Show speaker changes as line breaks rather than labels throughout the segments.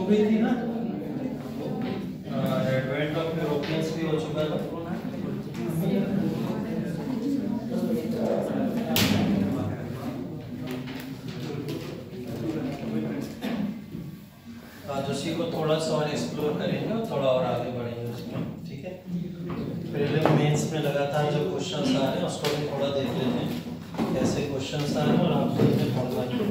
गई थी ना, एडवेंट ऑफ यूरोपियंस भी हो चुका था। आज उसी को थोड़ा सा और एक्सप्लोर करेंगे और थोड़ा और आगे बढ़ेंगे उसमें, ठीक है। पहले मेंस में लगातार जो क्वेश्चंस आ रहे हैं उसको भी थोड़ा देख लेते हैं कैसे क्वेश्चंस आ रहे हैं और आप उसमें पढ़ पाएंगे।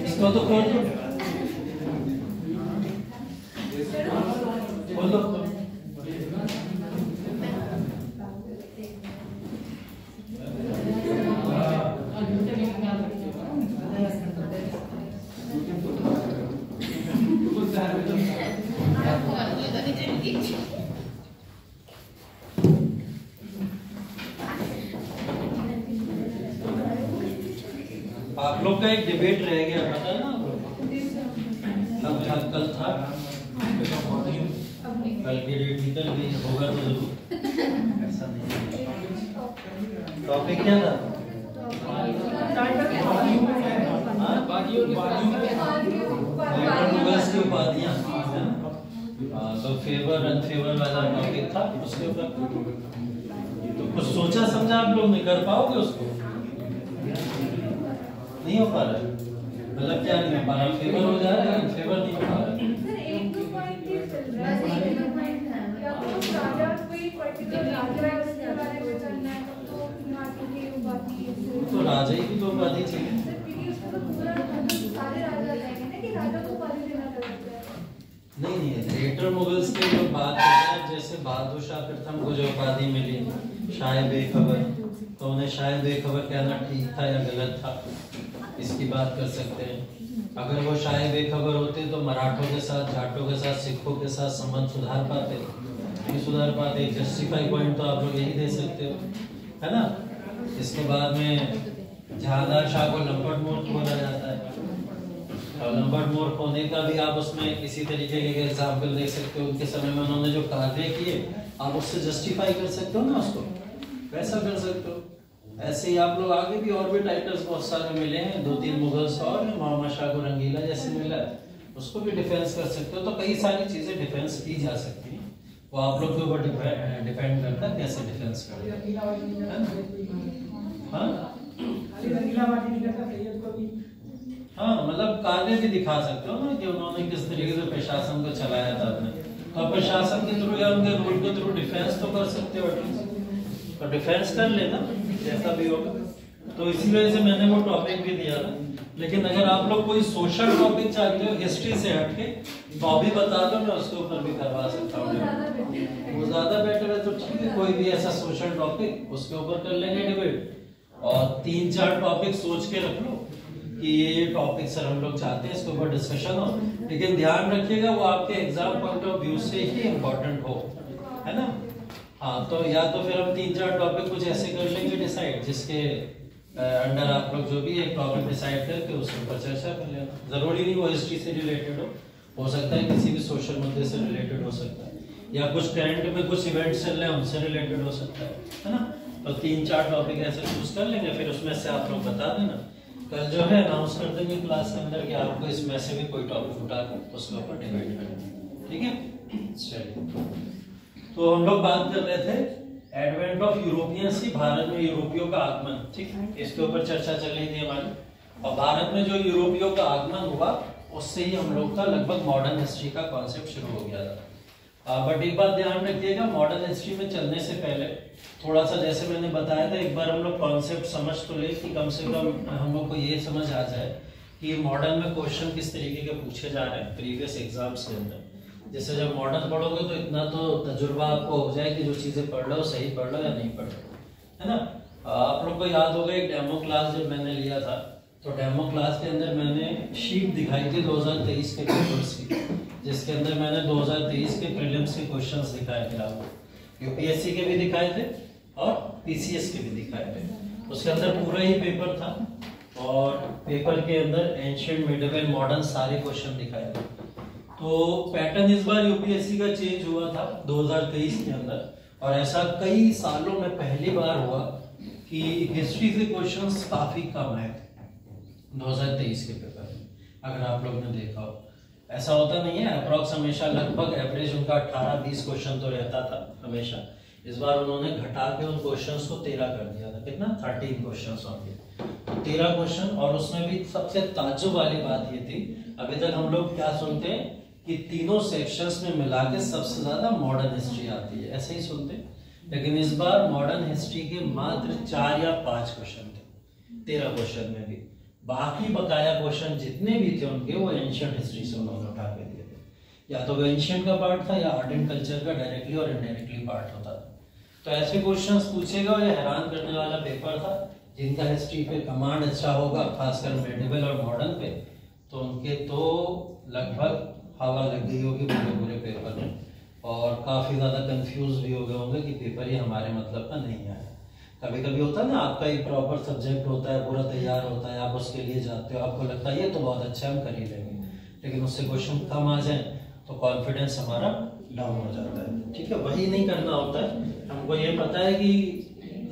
इसको तो खोल दो, खोल दो। आप लोग का एक डिबेट रह गया, पता है ना अब कल था, कल की डेट निकल गई, होगा तो जरूर, ऐसा नहीं। टॉपिक क्या था? मुगल्स की उपाधियां, तो फेवर अनफेवर वाला टॉपिक था, उसके ऊपर तो कुछ सोचा समझा आप लोग नहीं कर पाओगे उसको, नहीं हो पा रहा है, मतलब क्या नहीं हो पा रहा, फेवर हो जा रहा है, फेवर नहीं हो पा रहा है। तो राजा ही की तो उपाधि चाहिए। नहीं, ग्रेटर मुगल्स की जो बात करते हैं, जैसे बहादुर शाह प्रथम को जो उपाधि मिली शाह बेखबर, तो उन्हें शाह बेखबर कहना ठीक था या गलत था, इसकी बात कर सकते हैं। अगर वो शाह बेखबर होते तो मराठों के साथ, जाटों के साथ, सिखों के साथ संबंध सुधार पाते, नहीं सुधार पाते। जस्टिफाई पॉइंट तो आप लोग यही दे सकते हो, है ना। इसके बाद में जहांगीर शाह को लंपट मूर्ख बोला जाता है, और लंपट मूर्ख होने का भी आप उसमें इसी तरीके के एग्जाम्पल दे सकते हो। उनके समय में उन्होंने जो कार्य किए, आप उससे जस्टिफाई कर सकते हो ना, उसको वैसा कर सकते हो। ऐसे ही आप लोग आगे भी और भी टाइटल्स बहुत सारे मिले हैं, 2-3 मुगल्स और मोहम्मद शाह को रंगीला जैसे मिला, उसको भी डिफेंस कर सकते हो। तो कई सारी चीजें डिफेंस की जा सकती हैं, वो आप लोग के ऊपर डिपेंड करता है कैसे डिफेंस करें। हाँ, मतलब कार्य भी दिखा सकते हो ना कि उन्होंने किस तरीके से प्रशासन को चलाया था अपने, तो प्रशासन के थ्रू या उनके रूल के थ्रू डिफेंस तो कर सकते हो, तो डिफेंस कर लेना जैसा भी होगा। तो इसी वजह से मैंने वो टॉपिक भी दिया था लेकिन अगर आप लोग कोई सोशल टॉपिक चाहते हो हिस्ट्री से हटके तो अभी बता दो, मैं उसके ऊपर भी करवा सकता हूँ। वो ज्यादा बेटर है तो ठीक है, कोई भी ऐसा सोशल टॉपिक उसके ऊपर कर लेंगे डिबेट। और 3-4 टॉपिक सोच के रख लो कि ये टॉपिक सर हम लोग चाहते हैं इसके ऊपर डिस्कशन हो, लेकिन ध्यान रखिएगा वो आपके एग्जाम पॉइंट ऑफ व्यू से ही इम्पोर्टेंट हो, है ना। हाँ, तो या तो फिर हम 3-4 टॉपिक कुछ ऐसे कर लेंगे डिसाइड जिसके अंडर आप लोग जो भी एक टॉपिक डिसाइड करके उसके ऊपर चर्चा कर लेना। जरूरी नहीं वो हिस्ट्री से रिलेटेड हो सकता है किसी भी सोशल मुद्दे से रिलेटेड हो सकता है, या कुछ करंट में कुछ इवेंट्स चल रहे हैं उनसे रिलेटेड हो सकता है ना। तो 3-4 टॉपिक ऐसे चूज कर लेंगे, फिर उसमें से आप लोग बता देना। कल जो है अनाउंस कर देंगे क्लास के अंदर कि आपको इसमें से भी कोई टॉपिक उठा कर उसके ऊपर डिबेट करना, ठीक है। चलिए, तो हम लोग बात कर रहे थे एडवेंट ऑफ यूरोपियंस की, भारत में यूरोपियों का आगमन, ठीक है, इसके ऊपर चर्चा चल रही थी हमारी। और भारत में जो यूरोपियों का आगमन हुआ उससे ही हम लोग का लगभग मॉडर्न हिस्ट्री का कॉन्सेप्ट शुरू हो गया था। बट एक बात ध्यान रखिएगा, मॉडर्न हिस्ट्री में चलने से पहले थोड़ा सा जैसे मैंने बताया था, एक बार हम लोग कॉन्सेप्ट समझ तो ले कि कम से कम हम लोग को ये समझ आ जाए कि मॉडर्न में क्वेश्चन किस तरीके के पूछे जा रहे हैं प्रीवियस एग्जाम्स के अंदर। जैसे जब मॉडर्न पढ़ोगे तो इतना तो तजुर्बा आपको हो जाए कि जो चीजें पढ़ लो सही पढ़ लो या नहीं पढ़ लो, है ना। आप लोग को याद होगा एक डेमो क्लास जब मैंने लिया था, तो डेमो क्लास के अंदर मैंने शीट दिखाई थी 2023 के पेपर्स की, जिसके अंदर मैंने 2023 के प्रीलिम्स के क्वेश्चंस दिखाए थे आपको, यूपीएससी के भी दिखाए थे और पीसीएस के भी दिखाए थे। उसके अंदर पूरा ही पेपर था और पेपर के अंदर एंशिएंट, मिडिवल, मॉडर्न सारे क्वेश्चन दिखाए थे। तो पैटर्न इस बार यूपीएससी का चेंज हुआ था 2023 के अंदर, और ऐसा कई सालों में पहली बार हुआ कि हिस्ट्री के क्वेश्चंस काफी कम आए 2023 के पेपर में। अगर आप लोग ने देखा हो, ऐसा होता नहीं है, अप्रॉक्स हमेशा लगभग एवरेज उनका 18-20 क्वेश्चन तो रहता था हमेशा। इस बार उन्होंने घटा के उन क्वेश्चंस को 13 कर दिया था, कितना 13 क्वेश्चंस होंगे, 13 क्वेश्चन। और उसमें भी सबसे ताज्जुब वाली बात ये थी, अभी तक हम लोग क्या सुनते हैं कि तीनों सेक्शंस में मिला के सबसे ज्यादा मॉडर्न हिस्ट्री आती है, ऐसे ही सुनते हैं, लेकिन इस बार मॉडर्न हिस्ट्री के मात्र 4 या 5 क्वेश्चन थे 13 क्वेश्चन में भी। बाकी बकाया क्वेश्चन जितने भी थे उनके वो एंशिएंट हिस्ट्री से उन्होंने उठा के दिए थे, या तो वो एंशिएंट का पार्ट था या आर्ट एंड कल्चर का डायरेक्टली और इनडायरेक्टली पार्ट होता था। तो ऐसे क्वेश्चंस पूछेगा और ये हैरान करने वाला पेपर था। जिनका हिस्ट्री पे कमांड अच्छा होगा, खासकर मेडिवल और मॉडर्न पे, तो उनके तो लगभग हवा लग गई होगी पूरे पेपर में, और काफी ज्यादा कंफ्यूज भी हो गए होंगे कि पेपर ये हमारे मतलब का नहीं आया। कभी कभी होता है ना, आपका एक प्रॉपर सब्जेक्ट होता है, पूरा तैयार होता है, आप उसके लिए जाते हो, आपको लगता है ये तो बहुत अच्छा हम कर ही लेंगे, लेकिन उससे क्वेश्चन कम आ जाए तो कॉन्फिडेंस हमारा डाउन हो जाता है, ठीक है। वही नहीं करना होता है, हमको ये पता है कि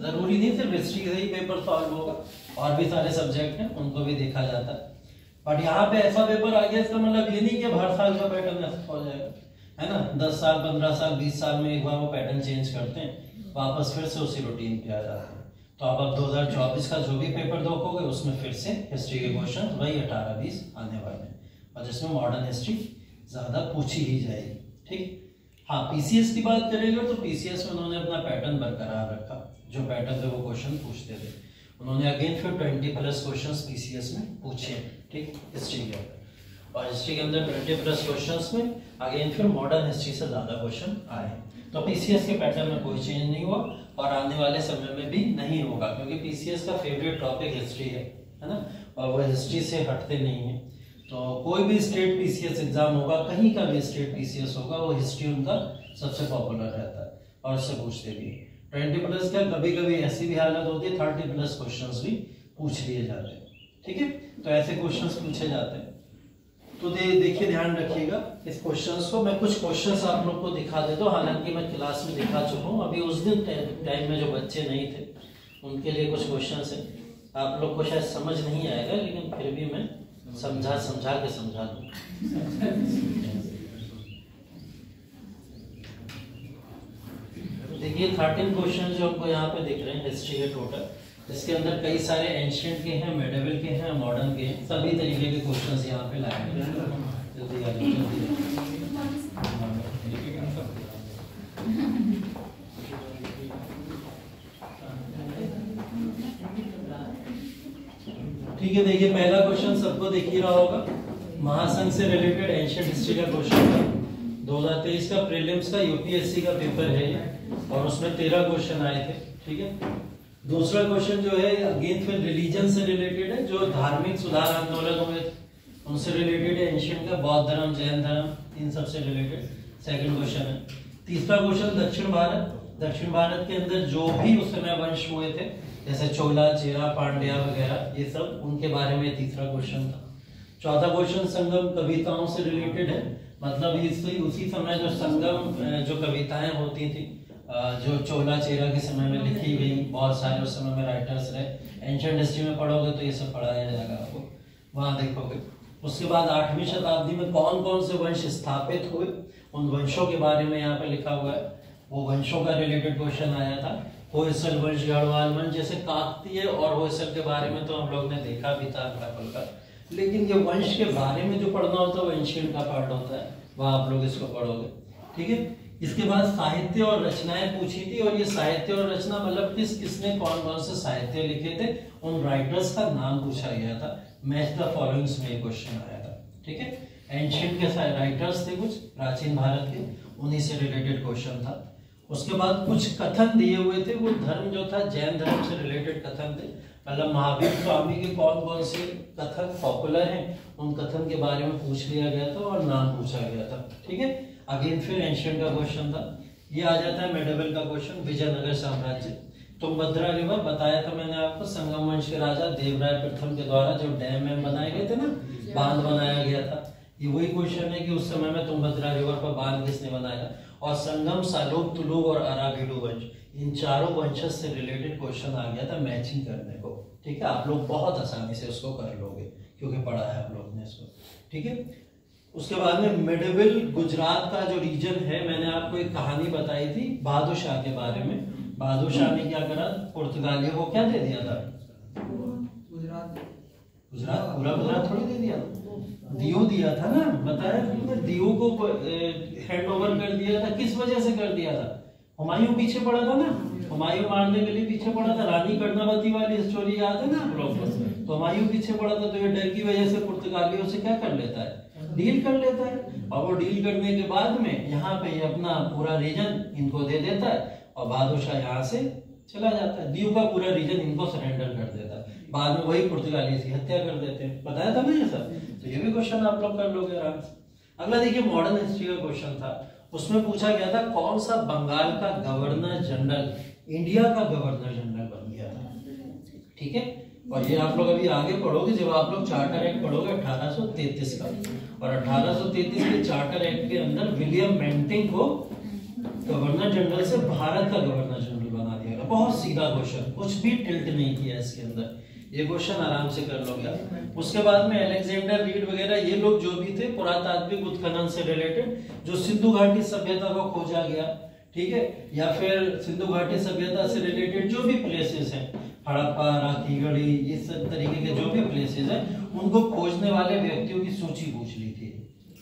जरूरी नहीं सिर्फ हिस्ट्री से ही पेपर सॉल्व होगा, और भी सारे सब्जेक्ट हैं उनको भी देखा जाता है। बट यहाँ पे ऐसा पेपर आ गया, इसका मतलब ये नहीं कि हर साल का पैटर्न ऐसा हो जाएगा, है ना। 10 साल, 15 साल, 20 साल में एक बार वो पैटर्न चेंज करते हैं, वापस फिर से उसी रूटीन पे आ जाते हैं। तो अब 2024 का जो भी पेपर देखोगे उसमें फिर से हिस्ट्री के क्वेश्चन वही 18-20 आने वाले हैं, और जिसमें मॉडर्न हिस्ट्री ज्यादा पूछी ही जाएगी, ठीक। हाँ, पीसीएस की बात करेंगे तो पीसीएस में उन्होंने अपना पैटर्न बरकरार रखा, जो पैटर्न पे वो क्वेश्चन पूछते थे उन्होंने अगेन फिर 20+ क्वेश्चंस पीसीएस में पूछे, ठीक, हिस्ट्री के अंदर। और हिस्ट्री के अंदर 20+ क्वेश्चंस में अगेन फिर मॉडर्न हिस्ट्री से ज्यादा क्वेश्चन आए। तो पीसीएस के पैटर्न में कोई चेंज नहीं हुआ और आने वाले समय में भी नहीं होगा, क्योंकि पीसीएस का फेवरेट टॉपिक हिस्ट्री है ना, और वो हिस्ट्री से हटते नहीं है। तो कोई भी स्टेट पीसीएस एग्जाम होगा, कहीं का भी स्टेट पीसीएस होगा, वो हिस्ट्री उनका सबसे पॉपुलर रहता है और उससे पूछते भी। 20+ का कभी कभी ऐसी भी हालत होती है 30+ क्वेश्चंस भी पूछ लिए जाते हैं, ठीक है। तो ऐसे क्वेश्चंस पूछे जाते हैं। तो देखिए, ध्यान रखिएगा इस क्वेश्चंस को। मैं कुछ क्वेश्चंस आप लोग को दिखा देता हूँ, हालांकि मैं क्लास में दिखा चुका हूँ, अभी उस दिन टाइम में जो बच्चे नहीं थे उनके लिए कुछ क्वेश्चंस है। आप लोग को शायद समझ नहीं आएगा, लेकिन फिर भी मैं समझा के समझा दूँ। देखिए 13 क्वेश्चन जो आपको यहाँ पे दिख रहे हैं हिस्ट्री के टोटल, इसके अंदर कई सारे एंशिएंट के हैं, मेडिवल के हैं, मॉडर्न के हैं, सभी तरीके के क्वेश्चंस यहाँ पे लाए हैं। जल्दी आ जाओ, जल्दी। ठीक है, देखिए पहला क्वेश्चन सबको दिख ही रहा होगा, महासंघ से रिलेटेड एंशिएंट हिस्ट्री का क्वेश्चन था। 2023 का प्रीलिम्स का यूपीएससी का पेपर है ये, और उसमें 13 क्वेश्चन आए थे। ठीक है, दूसरा क्वेश्चन जो है अगेन फिर रिलीजन से रिलेटेड है, जो धार्मिक सुधार आंदोलन हुए थे उनसे रिलेटेड है, एंशिएंट का बौद्ध धर्म, जैन धर्म, इन सब से रिलेटेड सेकंड क्वेश्चन है। तीसरा क्वेश्चन दक्षिण भारत के अंदर जो भी उस समय वंश हुए थे, जैसे चोला, चेरा, पांड्या वगैरह, ये सब उनके बारे में तीसरा क्वेश्चन था। चौथा क्वेश्चन संगम कविताओं से रिलेटेड है, मतलब उसी समय जो संगम जो कविताएं होती थी, जो चोला चेरा के समय में लिखी गई, बहुत सारे उस समय में राइटर्स रहे। एंशिएंट हिस्ट्री में पढ़ोगे तो ये सब पढ़ाया जाएगा आपको, वहां देखोगे। उसके बाद 8वीं शताब्दी में कौन कौन से वंश स्थापित हुए, उन वंशों के बारे में यहाँ पे लिखा हुआ है, वो वंशों का रिलेटेड क्वेश्चन आया था। होयसल वंश, गढ़वाल वंश, जैसे काकतीय और होयसल के बारे में तो हम लोग ने देखा भी था का, लेकिन ये वंश के बारे में जो पढ़ना होता है वो एंशिएंट का पार्ट होता है, वह आप लोग इसको पढ़ोगे। ठीक है, इसके बाद साहित्य और रचनाएं पूछी थी, और ये साहित्य और रचना मतलब किसने कौन कौन से साहित्य लिखे थे, उन राइटर्स का नाम पूछा गया था। मैच द फॉलोइंग्स में क्वेश्चन आया था। ठीक है, एंशिएंट के राइटर्स थे कुछ प्राचीन भारत के, उन्हीं से रिलेटेड क्वेश्चन था। उसके बाद कुछ कथन दिए हुए थे, वो धर्म जो था जैन धर्म से रिलेटेड कथन थे, मतलब महावीर स्वामी के कौन कौन से कथन पॉपुलर हैं, उन कथन के बारे में पूछ लिया गया था और नाम पूछा गया था। ठीक है, अगेन फिर एंशिएंट का क्वेश्चन था। ये आ जाता है मेडिवल का क्वेश्चन, विजयनगर साम्राज्य। तुंगभद्रा रिवर बताया था मैंने आपको, संगम वंश के राजा देवराय प्रथम के द्वारा जो डैम बनाए गए थे ना, बांध बनाया गया था। ये वही क्वेश्चन है कि उस समय में तुंगभद्रा रिवर पर बांध किसने बनाया। और संगम, सालोक, तुलुक और अराबिडो वंश, इन चारों वंशज से रिलेटेड क्वेश्चन आ गया था मैचिंग करने को। ठीक है, आप लोग बहुत आसानी से उसको कर लोगे क्योंकि पढ़ा है आप लोग ने इसको। ठीक है, उसके बाद में मिडिवल गुजरात का जो रीजन है, मैंने आपको एक कहानी बताई थी बहादुर शाह के बारे में। बहादुर शाह ने क्या करा, पुर्तगालियों को क्या दे दिया था, गुजरात पूरा गुजरात थोड़ी दे दिया, दीव दिया था ना, बताया दीव को हैंड ओवर कर दिया था। किस वजह से कर दिया था, हुमायूं पीछे पड़ा था ना, हुमायूं मारने के लिए पीछे पड़ा था। रानी कर्णवती वाली स्टोरी याद है ना आप लोग को, तो हुमायूं पीछे पड़ा था, तो ये डर की वजह से पुर्तगालियों से क्या कर लेता है, डील कर लेता है। और वो डील करने के बाद में यहाँ पे ये अपना पूरा रीजन इनको दे देता है, और बहादुर शाह यहाँ से चला जाता है, दीव का पूरा रीजन इनको सरेंडर कर देता है। बाद में वही पुर्तगाली की हत्या कर देते हैं, बताया था ना ये सब। तो ये भी क्वेश्चन आप लोग कर लोगे आराम से। अगला देखिए मॉडर्न हिस्ट्री का क्वेश्चन था, उसमें पूछा गया था कौन सा बंगाल का गवर्नर जनरल इंडिया का गवर्नर जनरल बन गया था। ठीक है, और ये आप लोग अभी आगे पढ़ोगे जब आप लोग चार्टर एक्ट पढ़ोगे 1833 का, और 1833 के चार्टर एक्ट के अंदर विलियम बेंटिंक को गवर्नर जनरल से भारत का गवर्नर जनरल बना दिया गया। बहुत सीधा क्वेश्चन, कुछ भी टिल्ट नहीं किया इसके अंदर, ये क्वेश्चन आराम से कर लोगे। उसके बाद में अलेक्जेंडर रीड वगैरह ये लोग जो भी थे पुरातात्विक उत्खनन से रिलेटेड, जो सिंधु घाटी सभ्यता को खोजा गया, ठीक है, या फिर सिंधु घाटी सभ्यता से रिलेटेड जो भी प्लेसेस हैं, हड़प्पा, राखीगढ़ी, इस तरीके के जो भी प्लेसेस हैं, उनको खोजने वाले व्यक्तियों की सूची पूछ ली थी।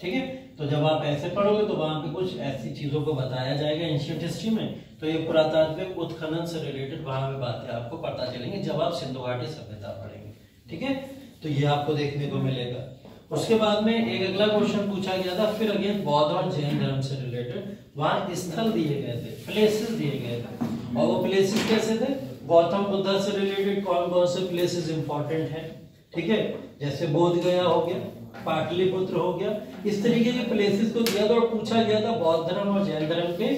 ठीक है, तो जब आप ऐसे पढ़ोगे तो वहां पे कुछ ऐसी चीजों को बताया जाएगा एंशिएंट हिस्ट्री में, तो ये पुरातात्विक उत्खनन से रिलेटेड वहां पे बातें आपको पता चलेंगी जब आप सिंधु घाटी सभ्यता पढ़ेंगे। ठीक है, तो ये आपको देखने को मिलेगा। उसके बाद में एक अगला क्वेश्चन पूछा गया था, फिर अगेन बौद्ध और जैन धर्म से रिलेटेड, वहां स्थल दिए गए थे, प्लेसेस दिए गए थे, और वो प्लेसेस कैसे थे, गौतम बुद्ध से रिलेटेड कौन कौन से प्लेसेस इंपॉर्टेंट हैं। ठीक है, जैसे बोध गया हो गया, पाटलिपुत्र हो गया, इस तरीके के प्लेसेस को दिया था और पूछा गया था बौद्ध धर्म और जैन धर्म के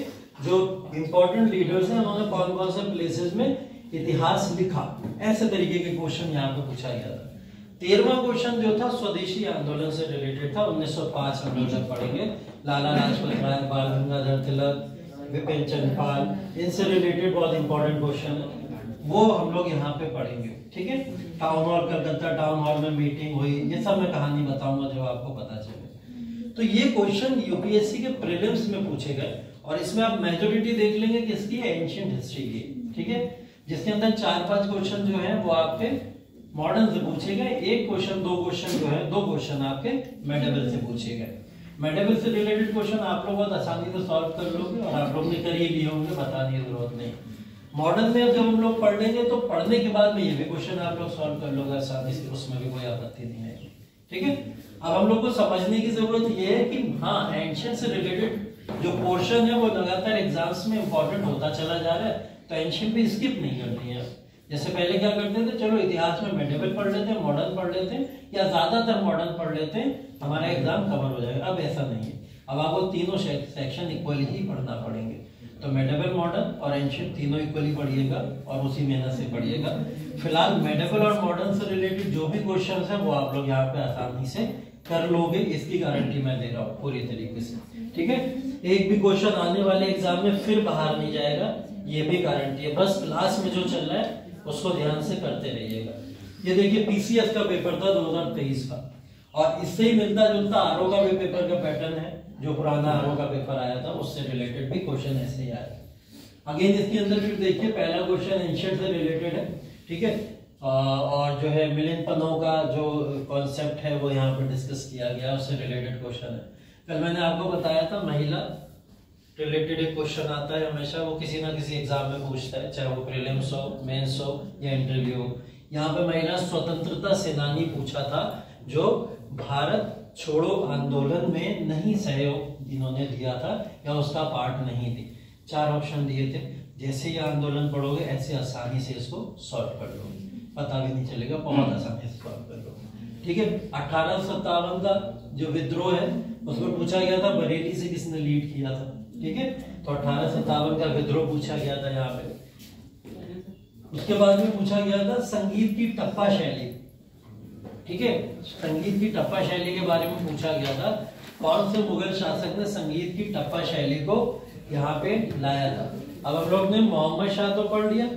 जो इंपॉर्टेंट लीडर्स हैं उन्होंने कौन कौन से प्लेसेस में इतिहास लिखा, ऐसे तरीके के क्वेश्चन यहाँ पे पूछा गया था। 13वां क्वेश्चन जो था स्वदेशी आंदोलन से रिलेटेड था, 1905 हम लोग जब पढ़ेंगे, लाला लाजपत राय, बाल गंगाधर तिलक, विपिन चंद्र पाल, इनसे रिलेटेड बहुत इंपॉर्टेंट क्वेश्चन है, वो हम लोग यहाँ पे पढ़ेंगे। ठीक है, town hall, Calcutta town hall में मीटिंग हुई, ये सब मैं कहानी बताऊंगा जो आपको पता चले। तो ये क्वेश्चन यूपीएससी के प्रीलिम्स में पूछे गए, और इसमें आप मेजोरिटी देख लेंगे किसकी है, एंशिएंट हिस्ट्री की। ठीक है, जिसके अंदर 4-5 क्वेश्चन जो है वो आपके मॉडर्न से पूछे गए, एक क्वेश्चन, दो क्वेश्चन आपके मेडिवल से पूछे गए। मेडिवल से रिलेटेड क्वेश्चन आप लोग बहुत आसानी से सॉल्व कर लोगे, और आप लोग ने कर ही लिए होंगे, बताने की जरूरत नहीं। मॉडर्न में अब जब हम लोग पढ़ लेंगे तो पढ़ने के बाद में ये भी क्वेश्चन आप लोग सॉल्व कर लोगे आसानी से, उसमें भी कोई आपत्ति नहीं है। ठीक है, अब हम लोग को समझने की जरूरत ये है कि हाँ एंशिएंट से रिलेटेड जो पोर्शन है वो लगातार एग्जाम्स में इंपॉर्टेंट होता चला जा रहा है, तो एंशिएंट भी स्किप नहीं करनी है। जैसे पहले क्या करते थे, चलो इतिहास में मेडिवल पढ़ लेते हैं, मॉडर्न पढ़ लेते हैं, या ज्यादातर मॉडर्न पढ़ लेते हैं, हमारा एग्जाम कवर हो जाएगा। अब ऐसा नहीं है, अब आपको तीनों सेक्शन इक्वली ही पढ़ना पड़ेंगे। तो मेडिवल, मॉडर्न और एंशिएंट तीनों इक्वली पढ़िएगा और उसी मेहनत से पढ़िएगा। फिलहाल मेडिवल और मॉडर्न से रिलेटेड जो भी क्वेश्चन है वो आप लोग यहाँ पे आसानी से कर लोगे, इसकी गारंटी मैं दे रहा हूँ पूरी तरीके से। ठीक है, एक भी क्वेश्चन आने वाले एग्जाम में फिर बाहर नहीं जाएगा, ये भी गारंटी है। बस क्लास में जो चल रहा है उसको ध्यान से करते रहिएगा। ये देखिए पीसीएस का पेपर था 2023 का, और इससे ही मिलता जुलता आरओ का भी पेपर का पैटर्न है, जो पुराना आरओ का पेपर आया था उससे रिलेटेड भी क्वेश्चन ऐसे ही आया। अगेन इसके अंदर भी देखिए पहला क्वेश्चन एंशिएंट से रिलेटेड है। ठीक है, और जो है मिलिंद पन्नो का जो कॉन्सेप्ट है वो यहाँ पर डिस्कस किया गया, उससे रिलेटेड क्वेश्चन है। कल मैंने आपको बताया था महिला रिलेटेड एक क्वेश्चन आता है हमेशा, वो किसी ना किसी एग्जाम में पूछता है, चाहे वो प्रीलिम्स हो, मेंस हो या इंटरव्यू हो। यहाँ पे महिला स्वतंत्रता सेनानी पूछा था, जो भारत छोड़ो आंदोलन में नहीं सहयोग इन्होंने दिया था या उसका पार्ट नहीं थी। 4 ऑप्शन दिए थे, जैसे ये आंदोलन पढ़ोगे ऐसे आसानी से इसको सॉल्व कर लोगे, पता भी नहीं चलेगा, बहुत आसानी से सॉल्व कर लोगे। ठीक है, 1857 का जो विद्रोह है उसमें पूछा गया था बरेली से किसने लीड किया था। ठीक है, तो 1857 का विद्रोह पूछा गया था यहाँ पे। उसके बाद में पूछा गया था संगीत की टप्पा शैली। ठीक है, संगीत की टप्पा शैली के बारे में पूछा गया था, कौन से मुगल शासक ने संगीत की टप्पा शैली को यहाँ पे लाया था। अब हम लोग ने मोहम्मद शाह तो पढ़ लिया,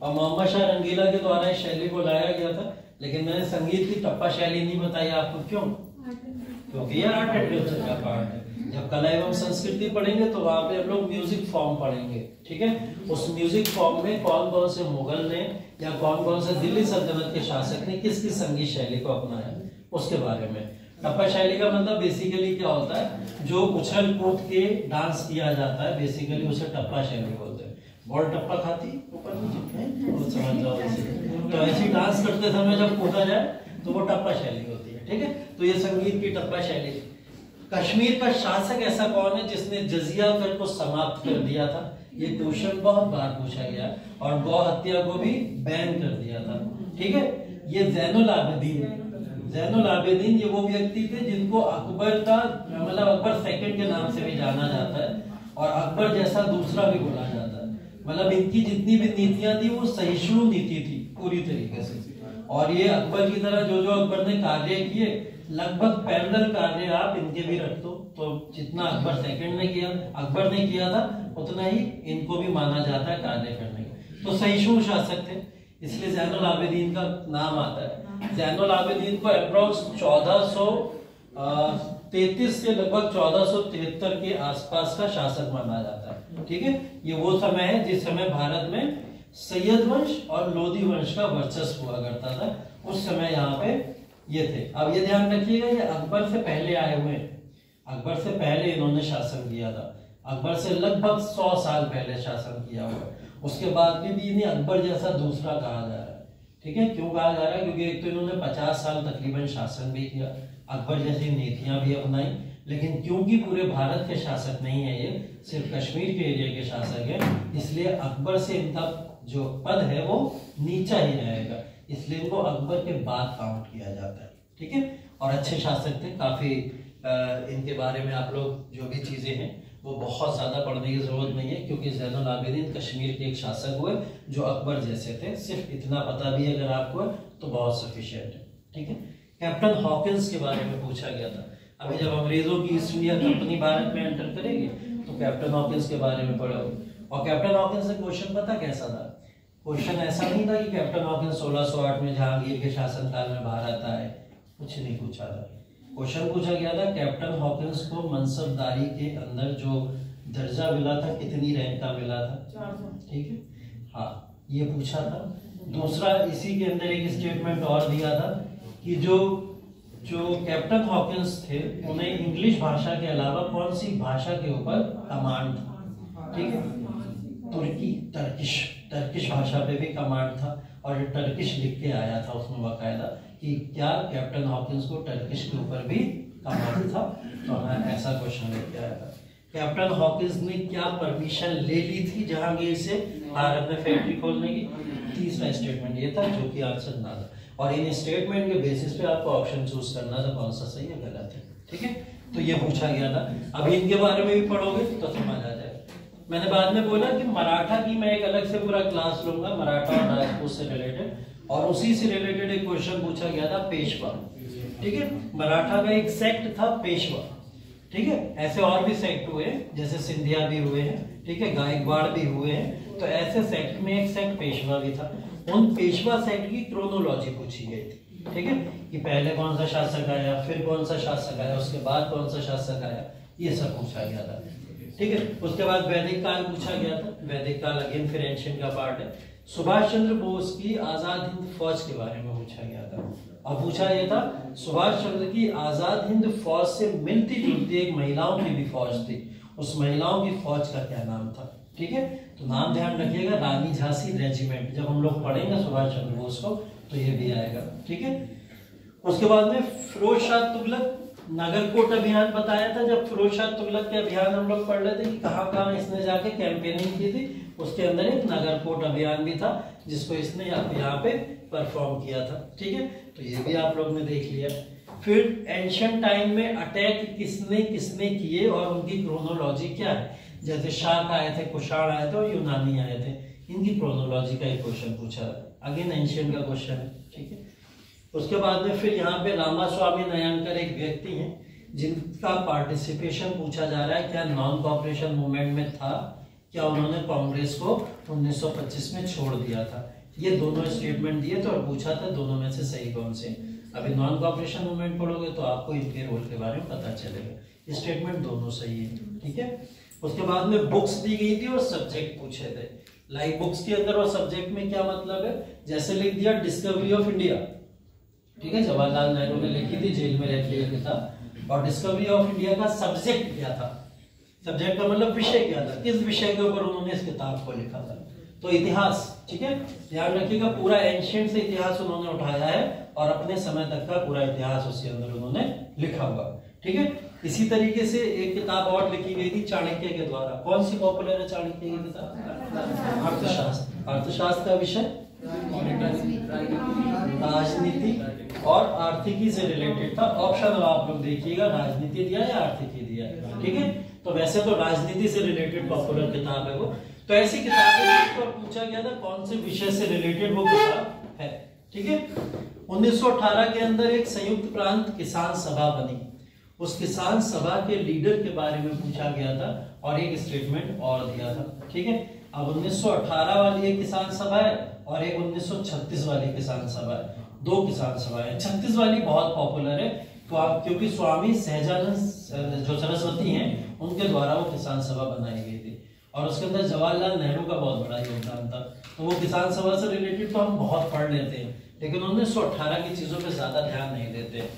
और मोहम्मद शाह रंगीला के द्वारा इस शैली को लाया गया था, लेकिन मैंने संगीत की टप्पा शैली नहीं बताई आपको। क्यों? क्योंकि ये आर्ट एंड कल्चर का पार्ट है। जब कला एवं संस्कृति पढ़ेंगे तो वहां पे हम लोग म्यूजिक फॉर्म पढ़ेंगे। ठीक है, उस म्यूजिक फॉर्म में कौन कौन से मुगल ने या कौन कौन से दिल्ली सल्तनत के शासक ने किस किस संगीत शैली को अपनाया, उसके बारे में। टप्पा शैली का मतलब बेसिकली क्या होता है, जो उछल कूद के डांस किया जाता है, बेसिकली उसे टप्पा शैली बोलते हैं। बॉल टप्पा खाती ऊपर नीचे, समझ जाओ ऐसे। तो ऐसी डांस करते समय जब कूदा जाए तो वो टप्पा शैली होती है। ठीक है, तो ये संगीत की टप्पा शैली। कश्मीर का शासक ऐसा कौन है जिसने जजिया कर को समाप्त कर दिया था? ये क्वेश्चन बहुत बार पूछा गया, और गौ हत्या को भी बैन कर दिया था। ठीक है, ये जैनुल आबिदीन। जैनुल आबिदीन ये वो व्यक्ति थे जिनको अकबर का मतलब अकबर सेकंड के नाम से भी जाना जाता है, और अकबर जैसा दूसरा भी बोला जाता है। मतलब इनकी जितनी भी नीतियां थी वो सहिष्णु नीति थी पूरी तरीके से, और ये अकबर की तरह जो जो अकबर ने कार्य किए लगभग पैरेलल कार्य आप इनके भी रख दो, तो जितना अकबर सेकंड ने किया, अकबर ने किया था, उतना ही इनको भी माना जाता है कार्य करने का। तो सहिष्णु शासक थे, इसलिए जैनुल आबिदीन का नाम आता है। जैनुल आबिदीन को अप्रोक्स 1433 से लगभग 1473 के आसपास का शासक माना जाता है। ठीक है, ये वो समय है जिस समय भारत में सैयद वंश और लोधी वंश का वर्चस्व हुआ करता था, उस समय यहाँ पे ये थे। अब ये ध्यान रखिएगा, ये अकबर से पहले आए हुए हैं, अकबर से पहले इन्होंने शासन किया था, अकबर से लगभग 100 साल पहले शासन किया हुआ है। उसके बाद भी इन्हें अकबर जैसा दूसरा कहा जा रहा है। ठीक है, क्यों कहा जा रहा है? क्योंकि एक तो इन्होंने 50 साल तकरीबन शासन भी किया, अकबर जैसी नीतियां भी अपनाई, लेकिन क्योंकि पूरे भारत के शासक नहीं है, ये सिर्फ कश्मीर के एरिया के शासक है, इसलिए अकबर से इनका जो पद है वो नीचा ही रहेगा, इसलिए इनको अकबर के बाद काउंट किया जाता है। ठीक है, और अच्छे शासक थे काफी। इनके बारे में आप लोग जो भी चीजें हैं वो बहुत ज्यादा पढ़ने की जरूरत नहीं है, क्योंकि जैनुल आबिदीन कश्मीर के एक शासक हुए जो अकबर जैसे थे। सिर्फ इतना पता भी अगर आपको है तो बहुत सफिशिएंट है। ठीक है, कैप्टन हॉकिंस के बारे में पूछा गया था। अभी जब अंग्रेजों की ईस्ट इंडिया कंपनी भारत में एंटर करेगी तो कैप्टन हॉकिंस के बारे में पढ़ोगे। और कैप्टन हॉकिंस से क्वेश्चन पता कैसा था? क्वेश्चन ऐसा नहीं था कि कैप्टन हॉकिंस 1608 में जहांगीर के शासनकाल में भारत आए, कुछ नहीं पूछा था। क्वेश्चन पूछा गया था कैप्टन हॉकिंस को मनसबदारी के अंदर जो दर्जा मिला था कितनी रैंक का मिला था? 400। ठीक है, हाँ ये पूछा था। दूसरा इसी के अंदर एक स्टेटमेंट और दिया था कि जो कैप्टन हॉकिंस थे उन्हें इंग्लिश भाषा के अलावा कौन सी भाषा के ऊपर कमांड था? ठीक है, तुर्की, टर्किश भाषा पे भी कमांड था और ये टर्किश लिख के आया था उसमें बाकायदा कि क्या कैप्टन हॉकिंस को टर्किश के ऊपर भी कमांड था। तो हाँ, ऐसा क्वेश्चन लेके आया था। कैप्टन हॉकिंस ने क्या परमिशन ले ली थी जहांगीर से भारत में फैक्ट्री खोलने की? तीसरा स्टेटमेंट ये था जो कि आंसर ना था, और इन स्टेटमेंट के बेसिस पे आपको ऑप्शन चूज करना था कौन सा सही है गलत है। ठीक है, तो ये पूछा गया था। अब इनके बारे में भी पढ़ोगे तो समझ आ जाएगा। मैंने बाद में बोला कि मराठा की मैं एक अलग से पूरा क्लास लूंगा, मराठा और राजपूत से रिलेटेड, और उसी से रिलेटेड एक क्वेश्चन पूछा गया था पेशवा। ठीक है, मराठा का एक सेक्ट था पेशवा। ठीक है, ऐसे और भी सेक्ट हुए जैसे सिंधिया भी हुए हैं, ठीक है, गायकवाड़ भी हुए हैं, तो ऐसे सेक्ट में एक सेक्ट पेशवा भी था। उन पेशवा सेक्ट की क्रोनोलॉजी पूछी गई थी। ठीक है, कि पहले कौन सा शासक आया, फिर कौन सा शासक आया, उसके बाद कौन सा शासक आया, ये सब पूछा गया था। ठीक है, उसके बाद वैदिक काल पूछा गया था। वैदिक काल अगेन फिर एंशिएंट का पार्ट है। सुभाष चंद्र बोस की आजाद हिंद फौज के बारे में पूछा गया था, और पूछा यह था सुभाष चंद्र की आजाद हिंद फौज से मिलती जुलती एक महिलाओं की भी फौज थी, उस महिलाओं की फौज का क्या नाम था? ठीक है, तो नाम ध्यान रखिएगा, रानी झांसी रेजिमेंट। जब हम लोग पढ़ेंगे सुभाष चंद्र बोस को तो ये भी आएगा। ठीक है, उसके बाद में फिरोज शाह तुगलक नागरकोट अभियान बताया था। जब फिरोज शाह तुगलक के अभियान हम लोग पढ़ रहे थे कि कहां कहां इसने जाके कैंपेनिंग की थी, उसके अंदर एक नागरकोट अभियान भी था जिसको इसने यहाँ पे परफॉर्म किया था। ठीक है, तो ये भी आप लोग ने देख लिया। फिर एंशिएंट टाइम में अटैक किसने किसने किए और उनकी क्रोनोलॉजी क्या है? जैसे शाक आए थे, कुषाण आए थे और यूनानी आए थे, इनकी क्रोनोलॉजी का एक क्वेश्चन पूछा, अगेन एंशिएंट का क्वेश्चन है। ठीक है, उसके बाद में फिर यहाँ पे रामास्वामी नयनकर एक व्यक्ति हैं जिनका पार्टिसिपेशन पूछा जा रहा है, क्या नॉन कॉपरेशन मूवमेंट में था, क्या उन्होंने कांग्रेस को 1925 में छोड़ दिया था? ये दोनों स्टेटमेंट दिए थे और पूछा था दोनों में से सही कौन से। अभी नॉन कॉपरेशन मूवमेंट पढ़ोगे तो आपको इनके रोल के बारे में पता चलेगा। स्टेटमेंट दोनों सही है। ठीक है, उसके बाद में बुक्स दी गई थी और सब्जेक्ट पूछे थे। लाइक बुक्स के अंदर और सब्जेक्ट में क्या मतलब है? जैसे लिख दिया डिस्कवरी ऑफ इंडिया, ठीक है, जवाहरलाल नेहरू ने लिखी थी, जेल में रहती है किताब, और डिस्कवरी ऑफ इंडिया का सब्जेक्ट क्या था? सब्जेक्ट का मतलब विषय क्या था, किस विषय के ऊपर उन्होंने इस किताब को लिखा था? तो इतिहास। ठीक है, ध्यान रखिएगा, पूरा एंशिएंट से इतिहास उन्होंने उठाया है और अपने समय तक का पूरा इतिहास उसके अंदर उन्होंने लिखा हुआ। ठीक है, इसी तरीके से एक किताब और लिखी गई थी चाणक्य के द्वारा। कौन सी पॉपुलर है चाणक्य की किताब? अर्थशास्त्र। अर्थशास्त्र का विषय राजनीति और आर्थिकी से रिलेटेड था। ऑप्शन अब आप लोग देखिएगा, राजनीति दिया या आर्थिकी दिया। ठीक है, तो वैसे तो राजनीति से रिलेटेड पॉपुलर किताब है वो। तो ऐसी किताबें पर पूछा गया था कौन से विषय से रिलेटेड वो किताब है। ठीक है, 1918 के अंदर एक संयुक्त प्रांत किसान सभा बनी, उस किसान सभा के लीडर के बारे में पूछा गया था और एक स्टेटमेंट और दिया था। ठीक है, अब 1918 वाली एक किसान सभा है और एक 1936 वाली किसान सभा है, दो किसान सभा है। 36 वाली बहुत पॉपुलर है तो आप, क्योंकि स्वामी सहजानंद जो सरस्वती हैं उनके द्वारा वो किसान सभा बनाई गई थी और उसके अंदर जवाहरलाल नेहरू का बहुत बड़ा योगदान था। तो वो किसान सभा से रिलेटेड तो हम बहुत पढ़ लेते हैं, लेकिन 1918 की चीजों पे ज्यादा ध्यान नहीं देते।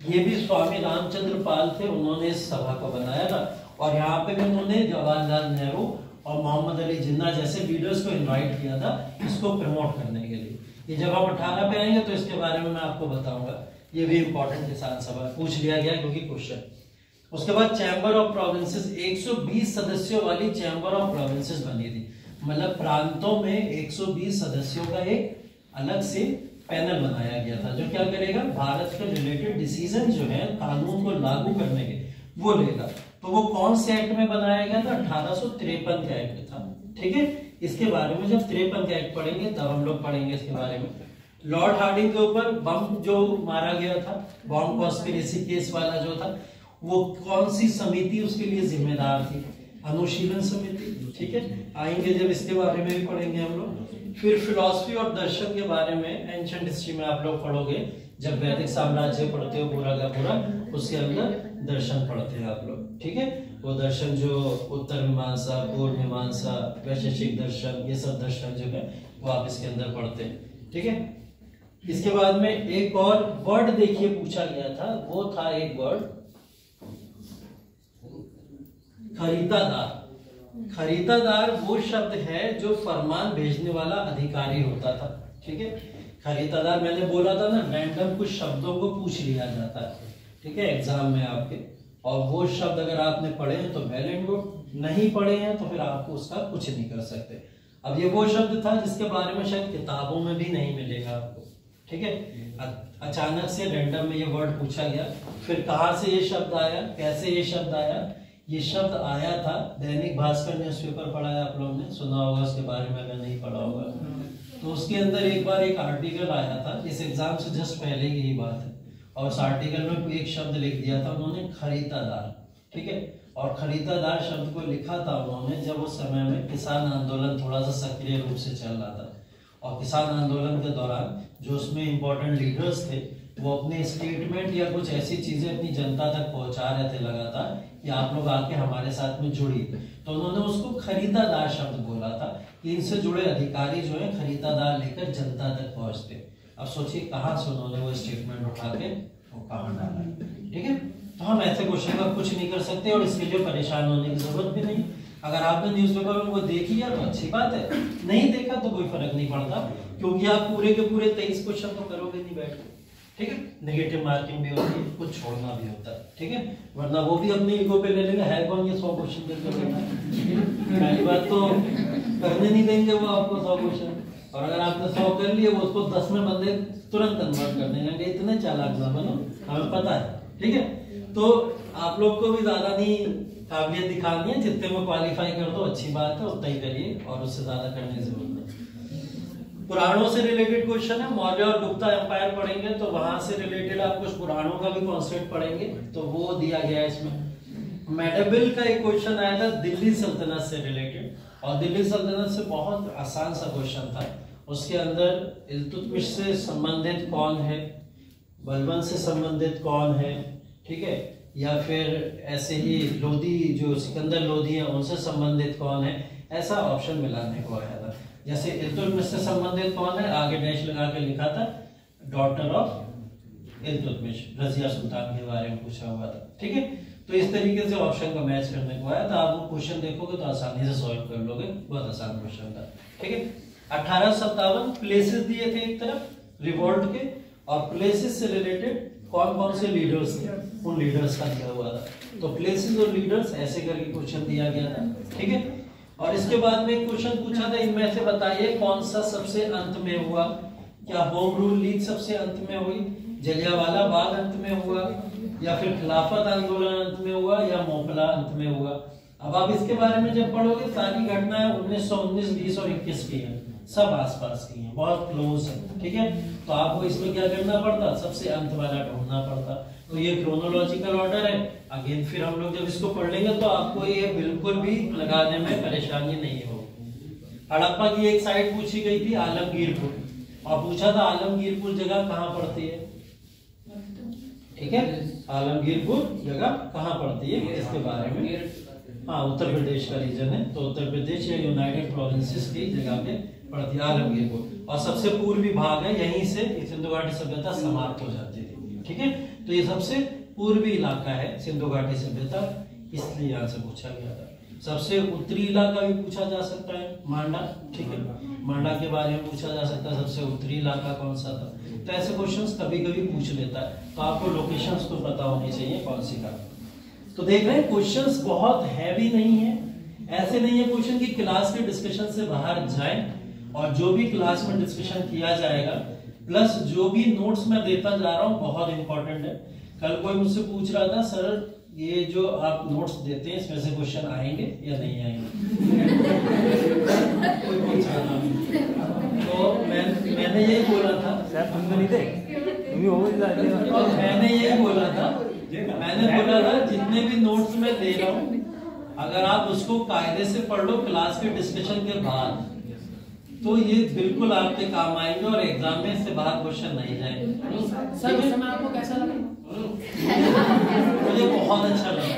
ये भी स्वामी रामचंद्र पाल थे, उन्होंने इस सभा को बनाया था और यहाँ पे भी उन्होंने जवाहरलाल नेहरू और मोहम्मद अली जिन्ना जैसे लीडर्स को इनवाइट किया था इसको प्रमोट करने के लिए। ये जब हम 18 पे आएंगे तो इसके बारे में मैं आपको बताऊंगा। ये भी इंपॉर्टेंट किसान सभा पूछ लिया गया क्योंकि क्वेश्चन। उसके बाद चैम्बर ऑफ प्रोविंसेस, 120 सदस्यों वाली चैम्बर ऑफ प्रोविंसेस बनी थी, मतलब प्रांतों में 120 सदस्यों का एक अलग से पैनल बनाया गया था जो क्या करेगा, भारत के रिलेटेड डिसीजन जो है कानून को लागू करने के वो लेगा। तो वो कौन से एक्ट में बनाया गया था? 1853 का एक्ट था। ठीक है, इसके बारे में जब 53 का एक्ट पढ़ेंगे तब हम लोग पढ़ेंगे इसके बारे में। लॉर्ड हार्डिंग के ऊपर बम जो मारा गया था, बॉम्ब कॉन्स्पिरेसी केस वाला जो था, वो कौन सी समिति उसके लिए जिम्मेदार थी? अनुशीलन समिति। ठीक है, आएंगे जब इसके बारे में भी पढ़ेंगे हम लोग। फिर फिलॉसफी और दर्शन के बारे में एंशिएंट हिस्ट्री में आप लोग पढ़ोगे, जब वैदिक साम्राज्य पढ़ते हो पूरा का पूरा, उसके अंदर दर्शन पढ़ते हैं आप लोग। ठीक है, वो दर्शन जो उत्तर मीमांसा, पूर्व मीमांसा, वैशेषिक दर्शन, ये सब दर्शन जो है वो आप इसके अंदर पढ़ते हैं। ठीक है, इसके बाद में एक और वर्ड देखिए पूछा गया था, वो था एक वर्ड खरीदादार। खरीदादार वो शब्द है जो फरमान भेजने वाला अधिकारी होता था। ठीक है, खरीदादार मैंने बोला था ना, रैंडम कुछ शब्दों को पूछ लिया जाता है, ठीक है, एग्जाम में आपके, और वो शब्द अगर आपने पढ़े हैं तो वेल एंड गुड, नहीं पढ़े हैं तो फिर आपको उसका कुछ नहीं कर सकते। अब ये वो शब्द था जिसके बारे में शायद किताबों में भी नहीं मिलेगा आपको। ठीक है, अचानक से रैंडम में ये वर्ड पूछा गया, फिर कहाँ से ये शब्द आया, कैसे ये शब्द आया। ये शब्द आया था दैनिक भास्कर न्यूज़पेपर पढ़ा है आप लोगों ने, सुना होगा उसके बारे में, अगर नहीं पढ़ा होगा तो उसके अंदर एक बार एक आर्टिकल आया था, इस एग्जाम से जस्ट पहले की ही बात है, और उस आर्टिकल में एक शब्द लिख दिया था उन्होंने, खरीदादार। ठीक है, और खरीदादार शब्द को लिखा था उन्होंने जब उस समय में किसान आंदोलन थोड़ा सा सक्रिय रूप से चल रहा था, और किसान आंदोलन के दौरान जो उसमें इंपॉर्टेंट लीडर्स थे वो अपने स्टेटमेंट या कुछ ऐसी चीजें अपनी जनता तक पहुंचा रहे थे लगातार कि आप लोग आके हमारे साथ में जुड़िए, तो उन्होंने उसको खरीदादार शब्द बोला था कि इनसे जुड़े अधिकारी जो है खरीदादार लेकर जनता तक पहुंचते। अब सोचिए कहाँ से उन्होंने वो स्टेटमेंट उठा के वो कहाँ डाला। ठीक है, तो हम ऐसे क्वेश्चन का कुछ नहीं कर सकते और इसके लिए परेशान होने की जरूरत भी नहीं। अगर आपने न्यूज़पेपर में वो देख लिया तो अच्छी बात है, नहीं देखा तो कोई फर्क नहीं पड़ता, क्योंकि आप पूरे के पूरे 23 क्वेश्चन तो करोगे नहीं बैठ के। ठीक है, नेगेटिव मार्किंग भी होती है, कुछ छोड़ना भी होता है। ठीक है, वरना वो भी अपने ईगो पे ले लेंगे, है कौन ये 100 क्वेश्चन करके बैठा। पहली बात तो करने नहीं देंगे वो आपको 100 क्वेश्चन, और अगर आपने 100 कर लिए वो उसको 10 में बंदे तुरंत कन्वर्ट कर देंगे, इतने चालाक ना बनो, हमें पता है। ठीक है, तो आप लोग को भी ज्यादा नहीं काबिलियत दिखानी है, जितने में क्वालिफाई कर दो अच्छी बात है, उतना ही करिए और उससे ज्यादा करने की जरूरत नहीं। पुराणों से रिलेटेड क्वेश्चन है, मौर्य और गुप्ता एम्पायर पढ़ेंगे तो वहां से रिलेटेड आप कुछ पुराणों का भी कॉन्सेप्ट पढ़ेंगे, तो वो दिया गया है इसमें। मेडेबिल का एक क्वेश्चन आया था दिल्ली सल्तनत से रिलेटेड, और दिल्ली सल्तनत से बहुत आसान सा क्वेश्चन था। उसके अंदर इल्तुतमिश से संबंधित कौन है, बलबन से संबंधित कौन है, ठीक है, या फिर ऐसे ही लोधी जो सिकंदर लोधी है उनसे संबंधित कौन है, ऐसा ऑप्शन मिलाने को आया था। जैसे इल्तुतमिश से संबंधित कौन है, आगे डैश लगा के लिखा था डॉटर ऑफ इल्तुतमिश, रजिया सुल्तान के बारे में पूछा हुआ था। ठीक है, तो इस तरीके से ऑप्शन को मैच करने को आया था। आप वो क्वेश्चन देखोगे तो आसानी से सॉल्व कर लोगे, बहुत आसान क्वेश्चन था। ठीक है, 1857 प्लेसेस दिए थे एक तरफ रिवोल्ट के, और प्लेसेस से रिलेटेड कौन कौन से लीडर्स थे, उन लीडर्स का दिया हुआ था। तो प्लेसेस और लीडर्स ऐसे करके क्वेश्चन दिया गया था। ठीक है, और इसके बाद में एक क्वेश्चन पूछा था, इनमें से बताइए कौन सा सबसे अंत में हुआ। क्या होम रूल लीग सबसे अंत में हुई, जलियांवाला बाग अंत में हुआ, या फिर खिलाफत आंदोलन अंत में हुआ, या मोपला अंत में हुआ। अब आप इसके बारे में जब पढ़ोगे सारी घटनाएं 1919, 20 और 21 की हैं, सब आसपास की हैं, बहुत क्लोज है। ठीक है, तो आपको इसमें क्या करना पड़ता, सबसे अंत वाला ढूंढना पड़ता। तो ये क्रोनोलॉजिकल ऑर्डर है। अगेन फिर हम लोग जब इसको पढ़ लेंगे तो आपको ये बिल्कुल भी लगाने में परेशानी नहीं होगी। हड़प्पा की एक साइट पूछी गई थी आलमगीरपुर, और पूछा था आलमगीरपुर जगह कहाँ पड़ती है। ठीक है, आलमगीरपुर जगह कहाँ पड़ती है इसके बारे में, हाँ उत्तर प्रदेश का रीजन है, तो उत्तर प्रदेश या यूनाइटेड प्रोविंसेस की जगह पे पड़ती है आलमगीरपुर, और सबसे पूर्वी भाग है, यहीं से सिंधु घाटी सभ्यता समाप्त हो जाती थी। ठीक है, तो ये सबसे पूर्वी इलाका है सिंधु घाटी सभ्यता, इसलिए यहाँ से पूछा गया था। सबसे उत्तरी इलाका भी पूछा जा सकता है, मांडा। ठीक है, मांडा के बारे में पूछा जा सकता है, सबसे उत्तरी इलाका कौन सा था। तो ऐसे क्वेश्चंस कभी कभी पूछ लेता है, तो आपको लोकेशंस तो पता होनी चाहिए कौन सी का। तो देख रहे हैं क्वेश्चंस बहुत हैवी नहीं है, ऐसे नहीं है क्वेश्चन की क्लास के डिस्कशन से बाहर जाए, और जो भी क्लास में डिस्कशन किया जाएगा प्लस जो भी नोट्स मैं देता जा रहा हूँ बहुत इंपॉर्टेंट है। कल कोई मुझसे पूछ रहा था, सर ये जो आप नोट्स देते हैं इसमें से क्वेश्चन आएंगे या नहीं आएंगे कोई पूछ रहा था, तो मैंने यही बोला था, मैंने यही बोला था, जितने भी नोट्स मैं दे रहा हूँ अगर आप उसको कायदे से पढ़ लो क्लास के डिस्कशन के बाद, तो ये बिल्कुल आपके काम आएंगे और एग्जाम में इससे बाहर क्वेश्चन नहीं जाएंगे।
सर उस समय आपको कैसा लगा?
मुझे बहुत अच्छा लगा।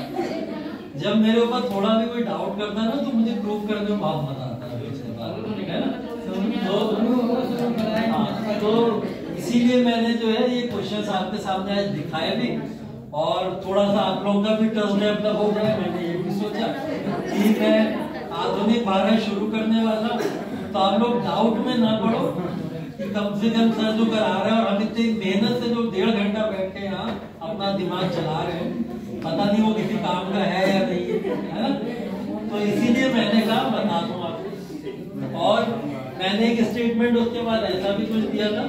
जब मेरे ऊपर थोड़ा भी कोई डाउट करता है ना तो मुझे प्रूव करने में बहुत मजा आता है ना। तो इसीलिए मैंने जो है ये क्वेश्चन आपके सामने आज दिखाए भी, और थोड़ा सा आप लोगों का भी टर्म डेवलप हो गया। मैंने ये भी सोचा कि मैं आधुनिक भारत शुरू करने वाला, तो आप लोग डाउट में ना पड़ो कि कम से कम सर जो करा रहे हैं और हम इतनी मेहनत से जो 1.5 घंटा बैठ के यहाँ अपना दिमाग चला रहे हैं, पता नहीं वो किसी काम का है या नहीं है ना। तो इसीलिए मैंने कहा बता दूं आपको। और मैंने एक स्टेटमेंट उसके बाद ऐसा भी कुछ दिया था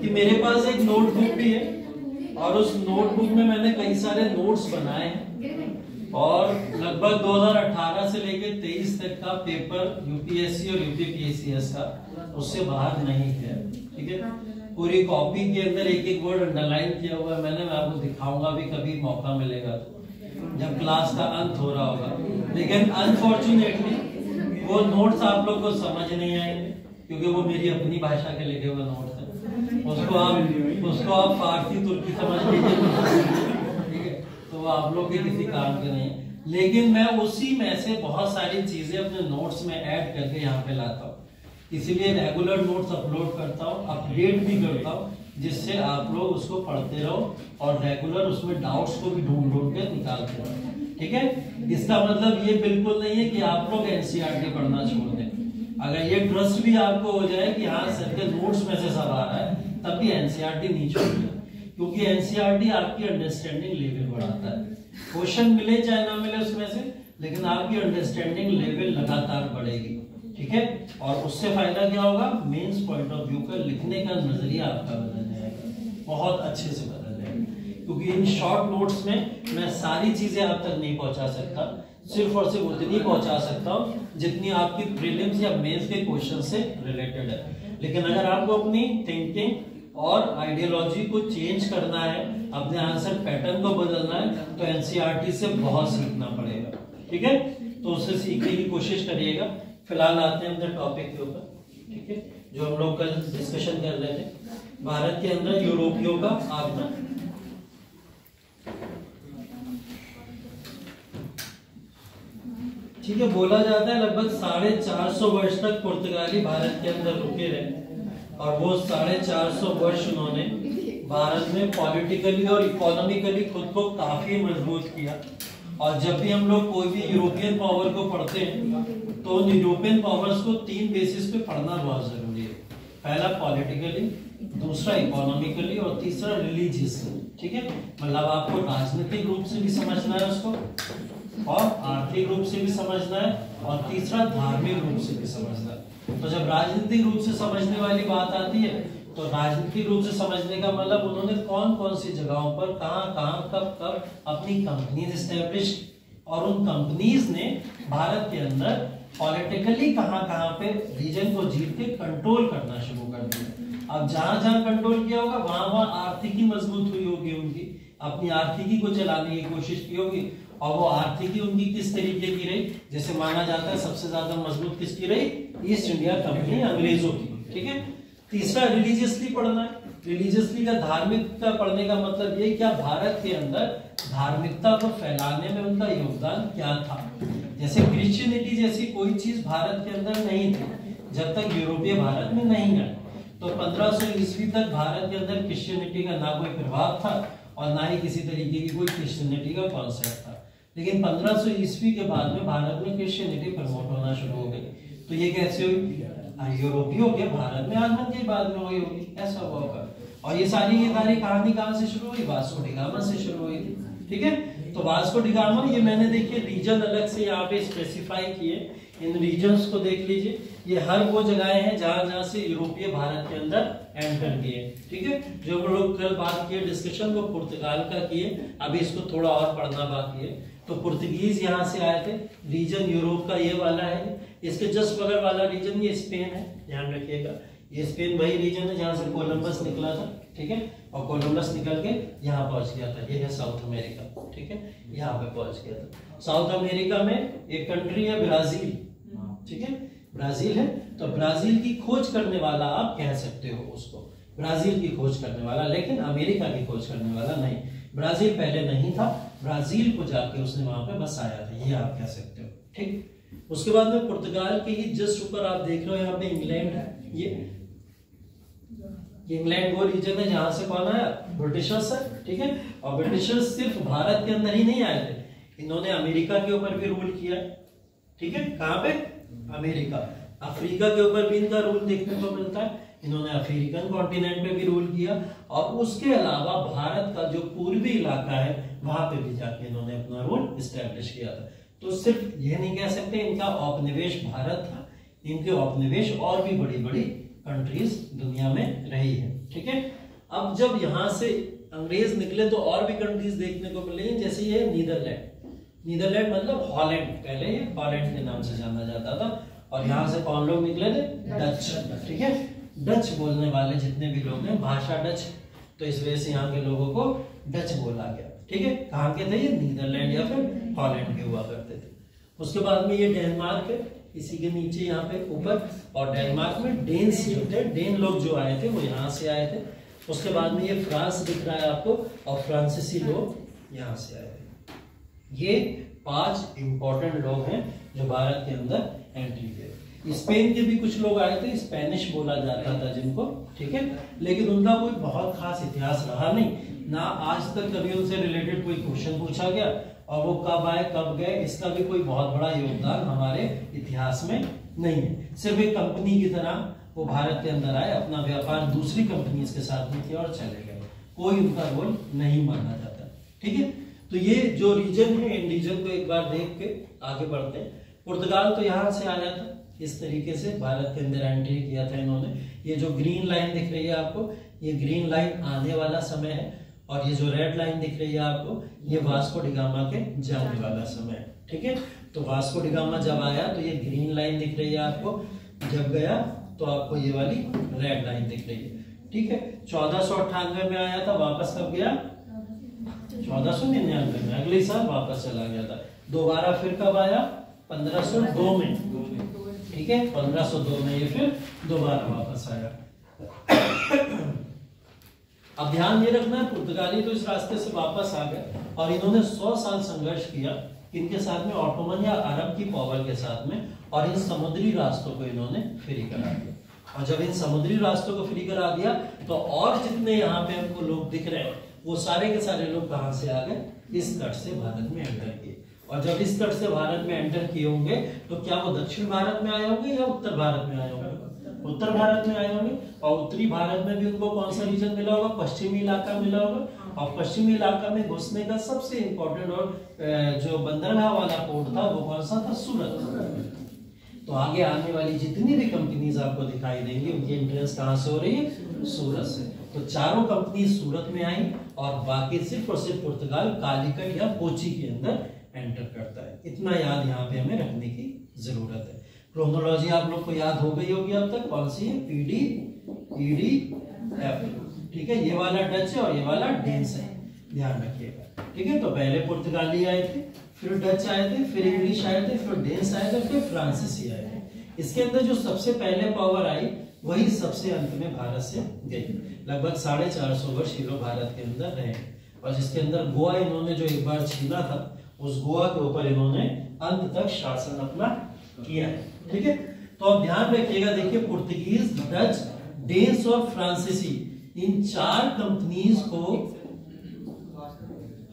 कि मेरे पास एक नोटबुक भी है और उस नोटबुक में मैंने कई सारे नोट्स बनाए हैं और लगभग 2018 से लेकर 23 तक का पेपर यूपीएससी और यूपीपीएससीएस का उससे बाहर नहीं है, ठीक है। पूरी कॉपी के अंदर एक एक वर्ड अंडरलाइन किया हुआ है मैंने, मैं आपको दिखाऊंगा भी कभी मौका मिलेगा तो, जब क्लास का अंत हो रहा होगा। लेकिन अनफॉर्चुनेटली वो नोट्स आप लोग को समझ नहीं आएंगे क्योंकि वो मेरी अपनी भाषा के लिखे हुए नोट्स हैं। उसको आप फारसी तुर्की समझ लीजिए, ठीक है, तो वो आप लोग के किसी काम के नहीं है। लेकिन मैं उसी में से बहुत सारी चीजें अपने नोट्स में ऐड करके यहाँ पे लाता हूँ, इसीलिए रेगुलर नोट्स अपलोड करता हूँ, अपडेट भी करता हूँ, जिससे आप लोग उसको पढ़ते रहो और रेगुलर उसमें डाउट्स को भी ढूंढ के निकालते रहो, ठीक है। इसका मतलब ये बिल्कुल नहीं है कि आप लोग एनसीईआरटी पढ़ना छोड़ दें। अगर ये ट्रस्ट भी आपको हो जाए कि हाँ सर के नोट्स में से सब आ रहा है, तब भी एनसीईआरटी नहीं छोड़ना, क्योंकि एनसीईआरटी आपकी अंडरस्टैंडिंग लेवल बढ़ाता है। क्वेश्चन मिले चाहे ना मिले उसमें से, लेकिन आपकी अंडरस्टैंडिंग लेवल लगातार बढ़ेगी, ठीक है। और उससे फायदा क्या होगा, मेंस पॉइंट ऑफ व्यू का लिखने का नजरिया आपका बदल जाएगा, बहुत अच्छे से बदल जाएगा। क्योंकि इन शॉर्ट नोट्स में मैं सारी चीजें आप तक नहीं पहुंचा सकता, सिर्फ और सिर्फ उतनी पहुंचा सकता हूँ जितनी आपकी प्रीलिम्स या मेंस के क्वेश्चन से रिलेटेड है। लेकिन अगर आपको अपनी थिंकिंग और आइडियोलॉजी को चेंज करना है, अपने आंसर पैटर्न को बदलना है, तो एनसीईआरटी से बहुत सीखना पड़ेगा, ठीक है। तो उससे सीखने की कोशिश करिएगा। फिलहाल आते हैं अपने टॉपिक के ऊपर, ठीक है, जो हम लोग कल डिस्कशन कर रहे थे, भारत के अंदर यूरोपियों का आगमन। ठीक है, बोला जाता है लगभग 450 वर्ष तक पुर्तगाली भारत के अंदर रुके रहे और वो 450 वर्ष उन्होंने भारत में पॉलिटिकली और इकोनॉमिकली खुद को काफी मजबूत किया। और जब भी हम लोग कोई भी यूरोपियन पावर को पढ़ते हैं तो उन यूरोपियन पावर्स को 3 बेसिस पे पढ़ना बहुत जरूरी है। पहला पॉलिटिकली, दूसरा इकोनॉमिकली और तीसरा रिलीजियसली, ठीक है। मतलब आपको राजनीतिक रूप से भी समझना है उसको, और आर्थिक रूप से भी समझना है, और तीसरा धार्मिक रूप से भी समझना है। तो जब राजनीतिक रूप से समझने वाली बात आती है, तो राजनीतिक रूप से समझने का मतलब उन्होंने कौन कौन सी जगहों पर कहां कहां कब कब अपनी कंपनीज एस्टेब्लिश, और उन कंपनीज ने भारत के अंदर पॉलिटिकली कहां कहां पे रीजन को जीत के कंट्रोल करना शुरू कर दिया। अब जहां जहां कंट्रोल किया होगा वहां वहां आर्थिकी मजबूत हुई होगी, उनकी अपनी आर्थिकी को चलाने की कोशिश की होगी। और वो आर्थिकी उनकी किस तरीके की रही, जैसे माना जाता है सबसे ज्यादा मजबूत किसकी रही, ईस्ट इंडिया कंपनी अंग्रेजों की, ठीक है। तीसरा रिलीजियसली पढ़ना है। रिलीजियसली का धार्मिकता पढ़ने का मतलब ये क्या भारत के अंदर धार्मिकता को फैलाने में उनका योगदान क्या था। जैसे क्रिश्चियनिटी जैसी कोई चीज भारत के अंदर नहीं थी जब तक यूरोपीय भारत में नहीं आए। तो 1500 ईस्वी तक भारत के अंदर क्रिश्चियनिटी का ना कोई प्रभाव था और ना ही किसी तरीके की कोई क्रिश्चियनिटी का कॉन्सेप्ट था। लेकिन 1500 ईस्वी के बाद में भारत में क्रिश्चियनिटी प्रमोट होना शुरू हो गई। तो ये कैसे हुई, यूरोपियों के भारत में आगमन के बाद में हुई होगी, ऐसा हुआ होगा। और ये सारी कहानी कहां से शुरू हुई, वास्को डी गामा से शुरू हुई, ठीक है। तो वास्को डी गामा, ये मैंने देखिए रीजन अलग से यहाँ पे स्पेसिफाई किए, इन रीजन्स को देख लीजिए। ये हर वो जगहें हैं जहां जहां से यूरोपीय भारत के अंदर एंटर किए, ठीक है। जो हम लोग कल बात किए डिस्कशन, वो पुर्तगाल का किए, अभी इसको थोड़ा और पढ़ना बाकी है। तो पुर्तगीज यहाँ से आए थे, रीजन यूरोप का ये वाला है। इसके जस्ट बगल वाला रीजन ये स्पेन है, ध्यान रखिएगा। ये स्पेन वही रीजन है जहां से कोलंबस निकला था, ठीक है। और कोलंबस निकल के यहाँ पहुंच गया था, ये है साउथ अमेरिका, ठीक है, यहाँ पे पहुंच गया था। साउथ अमेरिका में एक कंट्री है ब्राजील, ठीक है, ब्राजील है। तो ब्राजील की खोज करने वाला आप कह सकते हो उसको, ब्राजील की खोज करने वाला, लेकिन अमेरिका की खोज करने वाला नहीं। ब्राजील पहले नहीं था, ब्राजील को जाके उसने वहां पे बसाया था, ये आप कह सकते हो, ठीक। उसके बाद में पुर्तगाल के ही जस्ट ऊपर आप देख रहे हो यहाँ पे इंग्लैंड है। ये इंग्लैंड वो रीजन है जहां से कौन आया, ब्रिटिशर्स है, ठीक है। और ब्रिटिशर्स सिर्फ भारत के अंदर ही नहीं आए थे, इन्होंने अमेरिका के ऊपर भी रूल किया, ठीक है, कहाँ पे? अमेरिका। अफ्रीका के ऊपर भी इनका रूल देखने को मिलता है, इन्होंने अफ्रीकन कॉन्टिनेंट पे भी रूल किया, और उसके अलावा भारत का जो पूर्वी इलाका है वहां पे भी जाके इन्होंने अपना रूल इस्टेब्लिश किया था। तो सिर्फ ये नहीं कह सकते इनका औपनिवेश भारत था, इनके औपनिवेश और भी बड़ी बड़ी कंट्रीज दुनिया में रही है। ठीक है, अब जब यहाँ से अंग्रेज निकले तो और भी कंट्रीज देखने को मिले, जैसे ये नीदरलैंड। नीदरलैंड मतलब हॉलैंड, पहले ये हॉलैंड के नाम से जाना जाता था। और यहाँ से कौन लोग निकले थे? डच। ठीक है, डच बोलने वाले जितने भी लोग हैं, भाषा डच, तो इस वजह से यहाँ के लोगों को डच बोला गया। ठीक है, कहाँ के थे ये? नीदरलैंड या फिर हॉलैंड के हुआ करते थे। उसके बाद में ये डेनमार्क है, इसी के नीचे यहाँ पे ऊपर, और डेनमार्क में डेन्स जो थे, डेन लोग जो आए थे वो यहाँ से आए थे। उसके बाद में ये फ्रांस दिख रहा है आपको, और फ्रांसीसी लोग यहाँ से आए थे। ये 5 इंपॉर्टेंट लोग हैं जो भारत के अंदर एंट्री किए। स्पेन के भी कुछ लोग आए थे, स्पेनिश बोला जाता था जिनको, ठीक है, लेकिन उनका कोई बहुत खास इतिहास रहा नहीं, ना आज तक कभी उनसे रिलेटेड कोई क्वेश्चन पूछा गया, और वो कब आए कब गए इसका भी कोई बहुत बड़ा योगदान हमारे इतिहास में नहीं है। सिर्फ एक कंपनी की तरह वो भारत के अंदर आए, अपना व्यापार दूसरी कंपनीज के साथ में किया और चले गए, कोई उनका रोल नहीं माना जाता। ठीक है, तो ये जो रीजन है, इन रीजन को एक बार देख के आगे बढ़ते हैं। पुर्तगाल तो यहाँ से आया था, इस तरीके से भारत के अंदर एंट्री किया था इन्होंने। ये जो ग्रीन लाइन दिख रही है आपको, ये ग्रीन लाइन आने वाला समय है, और ये जो रेड लाइन दिख रही है आपको, ये वास्को डी गामा के जाने वाला समय है। ठीक है, तो वास्को डी गामा जब आया तो ये ग्रीन लाइन दिख रही है आपको, जब गया तो आपको ये वाली रेड लाइन दिख रही है। ठीक है, 1498 में आया था, वापस कब गया? 1499 में, अगले साल वापस चला गया था। दोबारा फिर कब आया? 1502 में। ठीक है, 1502 में ये फिर दोबारा वापस आया। अब ध्यान ये रखना है, पुर्तगाली तो इस रास्ते से वापस आ गए, और इन्होंने 100 साल संघर्ष किया इनके साथ में, ऑटोमन या अरब की पावर के साथ में, और इन समुद्री रास्तों को इन्होंने फ्री करा दिया। और जब इन समुद्री रास्तों को फ्री करा दिया तो और जितने यहाँ पे हमको लोग दिख रहे हैं वो सारे के सारे लोग कहाँ से आ गए? इस तट से भारत में एंटर किए। और जब इस तट से भारत में एंटर किए होंगे तो क्या वो दक्षिण भारत में आए होंगे या उत्तर भारत में आए होंगे? उत्तर भारत में आए होंगे। और उत्तरी भारत में भी उनको कौन सा रीजन मिला होगा? पश्चिमी इलाका मिला होगा। और पश्चिमी इलाका में घुसने का सबसे इंपॉर्टेंट और जो बंदरगाह वाला पोर्ट था वो कौन सा था? सूरत। तो आगे आने वाली जितनी भी कंपनीज आपको दिखाई देंगी उनकी एंट्रेंस कहाँ से हो रही है? सूरत से। तो चारों कंपनी सूरत में आई, और बाकी सिर्फ और सिर्फ पुर्तगाल कालीकट या कोची के अंदर एंटर करता है। इतना याद यहाँ पे हमें रखने की जरूरत है। क्रोनोलॉजी आप लोग को याद हो गई होगी अब तक, कौन सी है? PD, ED, F. ठीक है, ये वाला डच है और ये वाला डेन्स है, ध्यान रखिएगा। ठीक है, तो पहले पुर्तगाली आए थे, फिर डच आए थे, फिर इंग्लिश आए थे, फिर डेन्स आए थे, फिर फ्रांसीसी आए थे। इसके अंदर जो सबसे पहले पावर आई वही सबसे अंत में भारत से गई। लगभग 450 वर्ष ये लोग भारत के अंदर रहे, और जिसके अंदर गोवा इन्होंने जो एक बार छीना था, उस गोवा के ऊपर इन्होंने अंत तक शासन अपना किया है। ठीक है, तो अब ध्यान रखिएगा, देखिए पुर्तगीज, डच, डेन्स और फ्रांसीसी, इन 4 कंपनीज को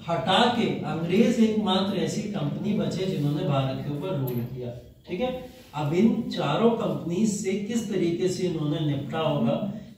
हटा के अंग्रेज एकमात्र ऐसी कंपनी बचे जिन्होंने भारत के ऊपर रूल किया। ठीक है, अब इन चारों कंपनी से किस तरीके से इन्होंने निपटा होगा,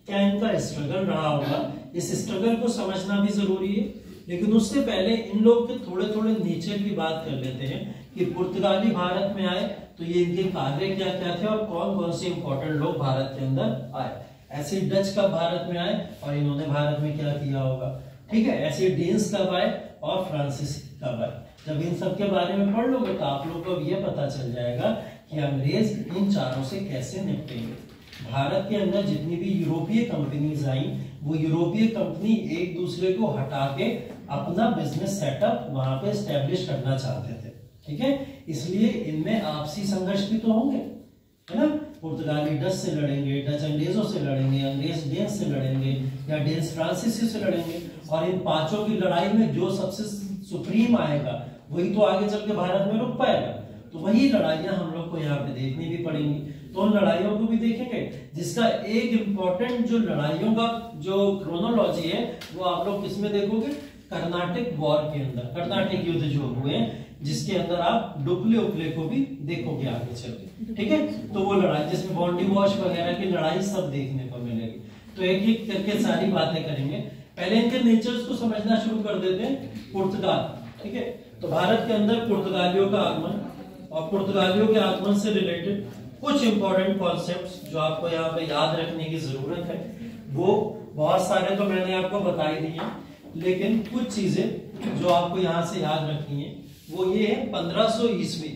क्या इनका स्ट्रगल रहा होगा, इस स्ट्रगल को समझना भी जरूरी है। लेकिन उससे पहले इन लोग के थोड़े थोड़े नेचर की बात कर लेते हैं कि पुर्तगाली भारत में आए तो ये इनके कार्य क्या क्या थे और कौन कौन से इंपॉर्टेंट लोग भारत के अंदर आए। ऐसे डच कब भारत में आए और इन्होंने भारत में क्या किया होगा। ठीक है, ऐसे डेन्स कब आए और फ्रांसीसी कब आए। जब इन सब के बारे में पढ़ लोगे तो आप लोग को ये पता चल जाएगा कि अंग्रेज इन चारों से कैसे निपटेंगे। भारत के अंदर जितनी भी यूरोपीय कंपनीज आई, वो यूरोपीय कंपनी एक दूसरे को हटा के अपना बिजनेस सेटअप वहां पे एस्टेब्लिश करना चाहते थे। ठीक है, इसलिए इनमें आपसी संघर्ष भी तो होंगे, है ना। पुर्तगाली डच से लड़ेंगे, डच अंग्रेजों से लड़ेंगे, अंग्रेज डेन्स से लड़ेंगे, या डेन्स फ्रांसीसी से लड़ेंगे, और इन पांचों की लड़ाई में जो सबसे सुप्रीम आएगा वही तो आगे चल के भारत में रुक पाएगा। तो वही लड़ाइयां हम लोग को यहाँ पे देखनी भी पड़ेंगी। तो उन लड़ाइयों को भी देखेंगे, जिसका एक इंपॉर्टेंट जो लड़ाइयों का जो क्रोनोलॉजी है वो आप लोग किसमें देखोगे? कर्नाटक वॉर के अंदर, कर्नाटक युद्ध जो हुए जिसके अंदर आप डुप्ले उपले को भी देखोगे आगे चल के, ठीक है। तो वो लड़ाई जिसमें बॉन्डी वॉश वगैरह की लड़ाई सब देखने को मिलेगी। तो एक एक करके सारी बातें करेंगे। पहले इनके नेचर्स को समझना शुरू कर देते हैं। पुर्तगाल, ठीक है। तो भारत के अंदर पुर्तगालियों का आगमन और पुर्तगालियों के आगमन से रिलेटेड कुछ इंपॉर्टेंट कॉन्सेप्ट्स जो आपको यहाँ पे याद रखने की जरूरत है, वो बहुत सारे तो मैंने आपको बता ही दिए, लेकिन कुछ चीजें जो आपको यहाँ से याद रखनी है वो ये है 1500 ईस्वी।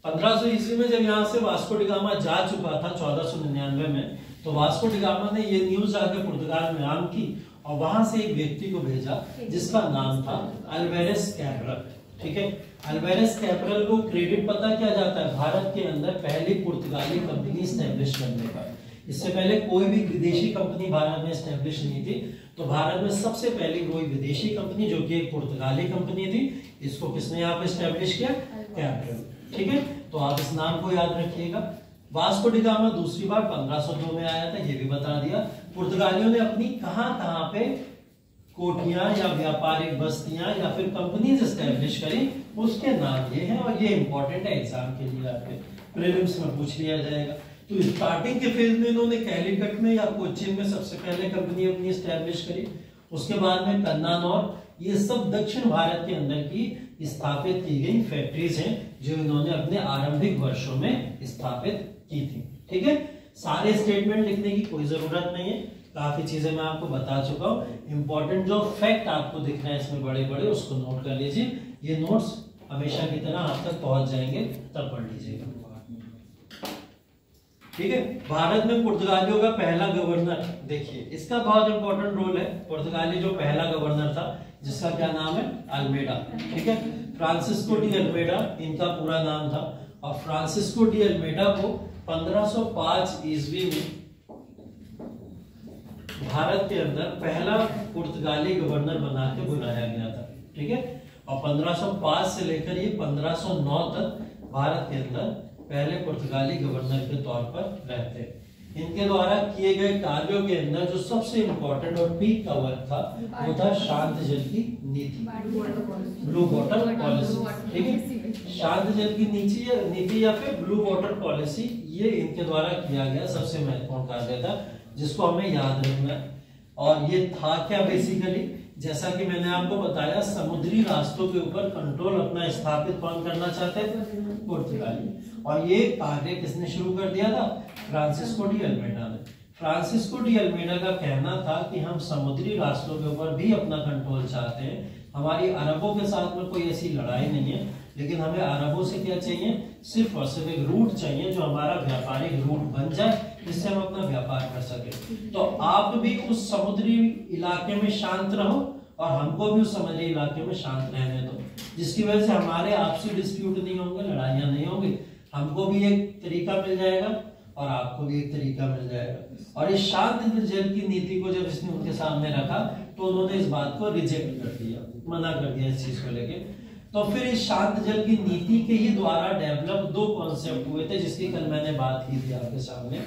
1500 ईस्वी में जब यहाँ से वास्को डी गामा जा चुका था 1499 में, तो वास्को डी गामा ने ये न्यूज आके पुर्तगाल में आम की और वहां से एक व्यक्ति को भेजा जिसका नाम था अल्वेरेस कैब्रल, ठीक है। अल्वेरेस कैब्रल को क्रेडिट पता क्या जाता है भारत के अंदर पहली पुर्तगाली कंपनी स्टैब्लिश करने का। इससे पहले कोई भी विदेशी कंपनी भारत में स्टैब्लिश नहीं थी, तो भारत में सबसे पहली कोई विदेशी कंपनी जो कि एक पुर्तगाली कंपनी थी, इसको किसने यहाँ पे स्टैब्लिश किया? कैब्रल, ठीक है। तो आप इस नाम को याद रखिएगा। वास्को डी गामा दूसरी बार 1502 में आया था, ये भी बता दिया। पुर्तगालियों ने अपनी कहां पे कोठियां या व्यापारिक बस्तियां या फिर कंपनीज एस्टेब्लिश करी, उसके नाम ये हैं और ये इंपॉर्टेंट है एग्जाम के लिए, आपके प्रीलिम्स में पूछ लिया जाएगा। तो स्टार्टिंग के फेज में इन्होंने कैलीकट में या कोचीन में सबसे पहले कंपनी अपनी एस्टेब्लिश करी, उसके बाद में कन्नानौर, ये सब दक्षिण भारत के अंदर की स्थापित की गई फैक्ट्रीज हैं जो इन्होंने अपने आरंभिक वर्षों में स्थापित की थी, ठीक है। सारे स्टेटमेंट लिखने की कोई जरूरत नहीं है, काफी चीजें मैं आपको बता चुका हूँ। इंपॉर्टेंट जो फैक्ट आपको दिख रहे हैं इसमें बड़े बड़े, उसको नोट कर लीजिए। ये नोट्स हमेशा की तरह आप तक पहुंच जाएंगे, तब पढ़ लीजिएगा, ठीक है। भारत में पुर्तगालियों का पहला गवर्नर, देखिए इसका बहुत इंपॉर्टेंट रोल है। पुर्तगाली जो पहला गवर्नर था जिसका क्या नाम है? अल्मेडा, ठीक है। फ्रांसिस्को डी अल्मेडा इनका पूरा नाम था और फ्रांसिस्को डी अल्मेडा को 1505 ईस्वी में भारत के अंदर पहला पुर्तगाली गवर्नर बना के बुलाया गया था, ठीक है। और 1505 से लेकर ये 1509 तक भारत के अंदर पहले पुर्तगाली गवर्नर के तौर पर रहते। इनके द्वारा किए गए कार्यों के अंदर जो सबसे इंपॉर्टेंट और पीक का वर्क था वो था शांत जल की नीति, ब्लू वाटर पॉलिसी, ठीक है। शांत जल की नीति या फिर ब्लू वाटर पॉलिसी, ये इनके द्वारा किया गया सबसे महत्वपूर्ण कार्य था जिसको हमें याद रखना है। और ये था क्या बेसिकली, जैसा कि मैंने आपको बताया, समुद्री रास्तों के ऊपर कंट्रोल अपना स्थापित कौन करना चाहते थे? पुर्तगाली। और ये कार्य किसने शुरू कर दिया था? फ्रांसिस्को डी अल्मेडा ने। फ्रांसिस्को डी अल्मेडा का कहना था कि हम समुद्री रास्तों के ऊपर भी अपना कंट्रोल चाहते हैं। हमारी अरबों के साथ में कोई ऐसी लड़ाई नहीं है, लेकिन हमें अरबों से क्या चाहिए? सिर्फ और सिर्फ एक रूट चाहिए जो हमारा व्यापारिक रूट बन जाए, जिससे हम अपना व्यापार कर सके। तो आप भी उस समुद्री इलाके में शांत रहो और हमको भी उस समुद्री इलाके में शांत रहने दो, जिसकी वजह से हमारे आपसी डिस्प्यूट नहीं होंगे, लड़ाइयां नहीं होंगी। हमको भी एक तरीका मिल जाएगा और आपको भी एक तरीका मिल जाएगा। और इस शांत जल की नीति को जब इसने उनके सामने रखा तो उन्होंने इस बात को रिजेक्ट कर दिया, मना कर दिया इस चीज को लेके। तो फिर इस शांत जल की नीति के ही द्वारा डेवलप दो कॉन्सेप्ट हुए थे जिसकी कल मैंने बात की थी आपके सामने,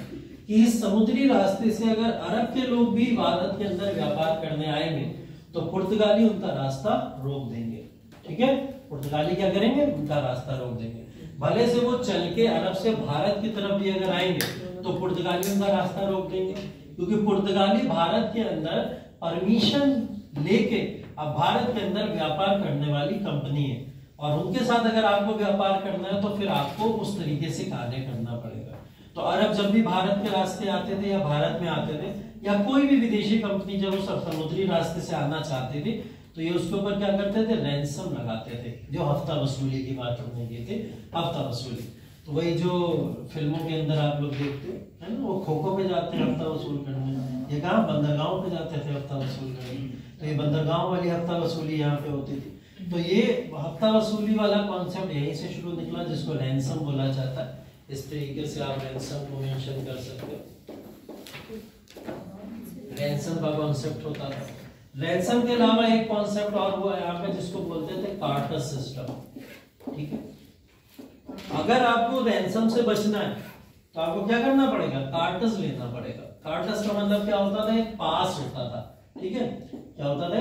कि इस समुद्री रास्ते से अगर अरब के लोग भी भारत के अंदर व्यापार करने आएंगे तो पुर्तगाली उनका रास्ता रोक देंगे, ठीक है। पुर्तगाली क्या करेंगे? उनका रास्ता रोक देंगे। भले से वो चल के अरब से भारत की तरफ भी अगर आएंगे तो पुर्तगाली उनका रास्ता रोक देंगे, क्योंकि पुर्तगाली भारत के अंदर परमिशन लेके अब भारत के अंदर व्यापार करने वाली कंपनी है और उनके साथ अगर आपको व्यापार करना है तो फिर आपको उस तरीके से कार्य करना पड़ेगा। तो अरब जब भी भारत के रास्ते आते थे या भारत में आते थे या कोई भी विदेशी कंपनी जब उस समुद्री रास्ते से आना चाहती थी तो ये उसके ऊपर क्या करते थे? रैंसम लगाते थे, जो हफ्ता वसूली की बात हमने की थी, हफ्ता वसूली। तो वही जो फिल्मों के अंदर आप लोग देखते हैं ना, वो खो-खो पे जाते हैं हफ्ता वसूल करने, ये कहाँ बंदरगांव पे जाते थे हफ्ता वसूल करने। तो ये बंदरगांव वाली हफ्ता वसूली यहाँ पे होती थी। तो ये हफ्ता वसूली वाला कॉन्सेप्ट यहीं से शुरू निकला, जिसको रैंसम बोला जाता है। इस तरीके से आप रैंसम को मेंशन कर सकते हो। रैंसम का कॉन्सेप्ट होता था। रैंसम के अलावा एक कॉन्सेप्ट और हुआ यहाँ पे जिसको बोलते थे कार्टस सिस्टम, ठीक है। अगर आपको रैंसम से बचना है तो आपको क्या करना पड़ेगा? कार्टस लेना पड़ेगा। कार्टस का मतलब क्या होता था? एक पास होता था, ठीक है, क्या होता था,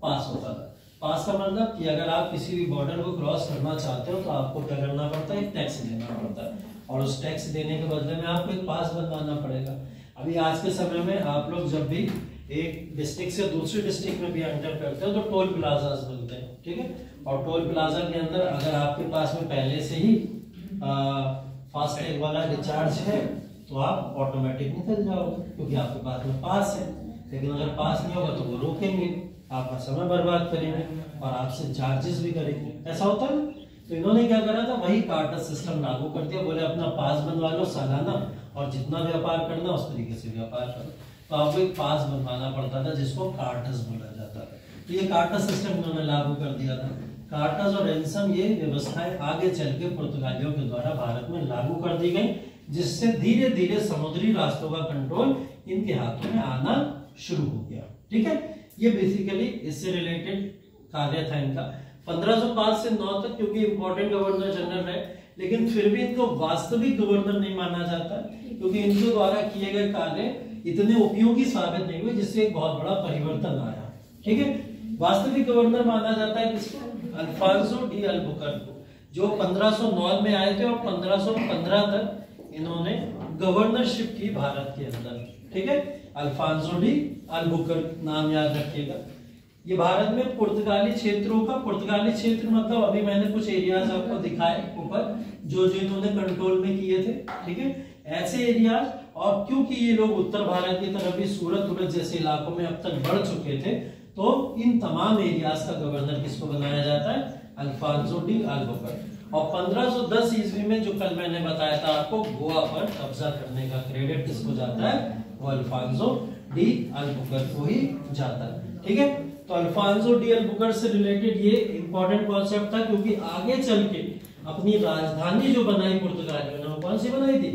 पास होता था। पास का मतलब कि अगर आप किसी भी बॉर्डर को क्रॉस करना चाहते हो तो आपको क्या करना पड़ता है, टैक्स देना पड़ता है, और उस टैक्स देने के बदले में आपको एक पास बनवाना पड़ेगा। अभी आज के समय में आप लोग जब भी एक डिस्ट्रिक्ट से दूसरी डिस्ट्रिक्ट में भी एंटर करते हो तो टोल प्लाजास बनते हैं, ठीक है, और टोल प्लाजा के अंदर अगर आपके पास में पहले से ही फास्टैग वाला रिचार्ज है तो आप ऑटोमेटिक निकल जाओगे क्योंकि आपके पास में पास है। लेकिन अगर पास नहीं होगा तो वो रोकेंगे, आपका समय बर्बाद करेंगे और आपसे चार्जेस भी करेंगे, ऐसा होता है। तो इन्होंने क्या करा था, वही कार्टर सिस्टम लागू कर दिया, बोले अपना पास बनवा लो सालाना और जितना व्यापार करना उस तरीके से व्यापार करो। तो आपको एक पास बनवाना पड़ता था जिसको कार्टस बोला जाता था। तो ये कार्टर सिस्टम इन्होंने लागू कर दिया था। कार्टस और रैंसम ये व्यवस्थाएं आगे चल के पुर्तगालियों के द्वारा भारत में लागू कर दी गई, जिससे धीरे धीरे समुद्री रास्तों का कंट्रोल इनके हाथों में आना शुरू हो गया, ठीक है। ये बेसिकली इससे रिलेटेड कार्य था इनका। 1505 से 9 तक क्योंकि इंपॉर्टेंट गवर्नर जनरल है, लेकिन फिर भी इनको वास्तविक गवर्नर नहीं माना जाता क्योंकि इनके द्वारा किए गए कार्य इतने उपयोगी साबित नहीं हुए जिससे एक बहुत बड़ा परिवर्तन आया, ठीक है। वास्तविक गवर्नर माना जाता है किसको, अल्फांसो डी अल्बुकर्क को, जो 1509 में आए थे और 1515 तक इन्होंने गवर्नरशिप की भारत के अंदर, ठीक है। अल्फांसो डी अल्बुकर्क नाम याद रखिएगा। ये भारत में पुर्तगाली क्षेत्रों का, पुर्तगाली क्षेत्र मतलब अभी मैंने कुछ एरियाज आपको दिखाए ऊपर जो जो इन्होंने कंट्रोल में किए थे, ठीक है, ऐसे एरियाज। और क्योंकि ये लोग उत्तर भारत की तरफ भी सूरत जैसे इलाकों में अब तक बढ़ चुके थे तो इन तमाम एरियाज का गवर्नर किसको बनाया जाता है, अल्फांसो डी अल्बुकर्क। और 1510 ईस्वी में जो कल मैंने बताया था आपको, गोवा पर कब्जा करने का क्रेडिट किसको जाता है, वो अल्फांसो डी अल्बुकर्क को ही जाता है, ठीक है। तो अल्फांसो डी अल्बुकर्क से रिलेटेड ये इंपॉर्टेंट कॉन्सेप्ट था क्योंकि आगे चल के अपनी राजधानी जो बनाई पुर्तगालियों ने, वो कौन सी बनाई थी,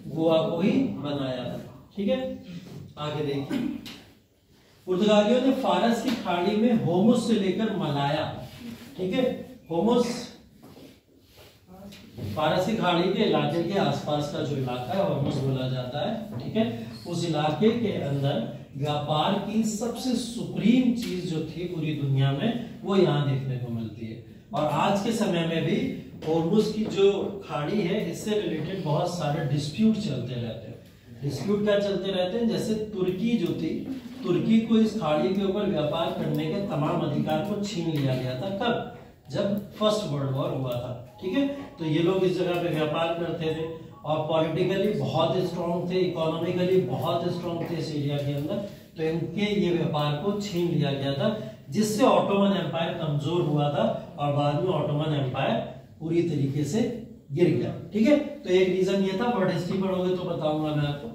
गोवा को ही बनाया था, ठीक है। आगे देखिए, पुर्तगालियों ने फारस की खाड़ी में होमुस से लेकर मलाया, ठीक है, होमुस फारस की खाड़ी के इलाके के आसपास का जो इलाका है होमुस बोला जाता है, ठीक है। उस इलाके के अंदर व्यापार की सबसे सुप्रीम चीज जो थी पूरी दुनिया में वो यहाँ देखने को मिलती है। और आज के समय में भी होर्मुज की जो खाड़ी है इससे रिलेटेड बहुत सारे डिस्प्यूट चलते रहते हैं। डिस्प्यूट क्या चलते रहते हैं, जैसे तुर्की जो थी, तुर्की को इस खाड़ी के ऊपर व्यापार करने के तमाम अधिकार को छीन लिया गया था। कब, जब फर्स्ट वर्ल्ड वॉर हुआ था, ठीक है। तो ये लोग इस जगह पे व्यापार करते थे और पॉलिटिकली बहुत स्ट्रॉन्ग थे, इकोनॉमिकली बहुत स्ट्रॉन्ग थे इस एरिया के अंदर। तो इनके ये व्यापार को छीन लिया गया था, जिससे ऑटोमन एम्पायर कमजोर हुआ था और बाद में ऑटोमन एम्पायर पूरी तरीके से गिर गया, ठीक है। तो एक रीजन ये था, वर्ल्ड हिस्ट्री पढ़ोगे तो बताऊंगा मैं आपको।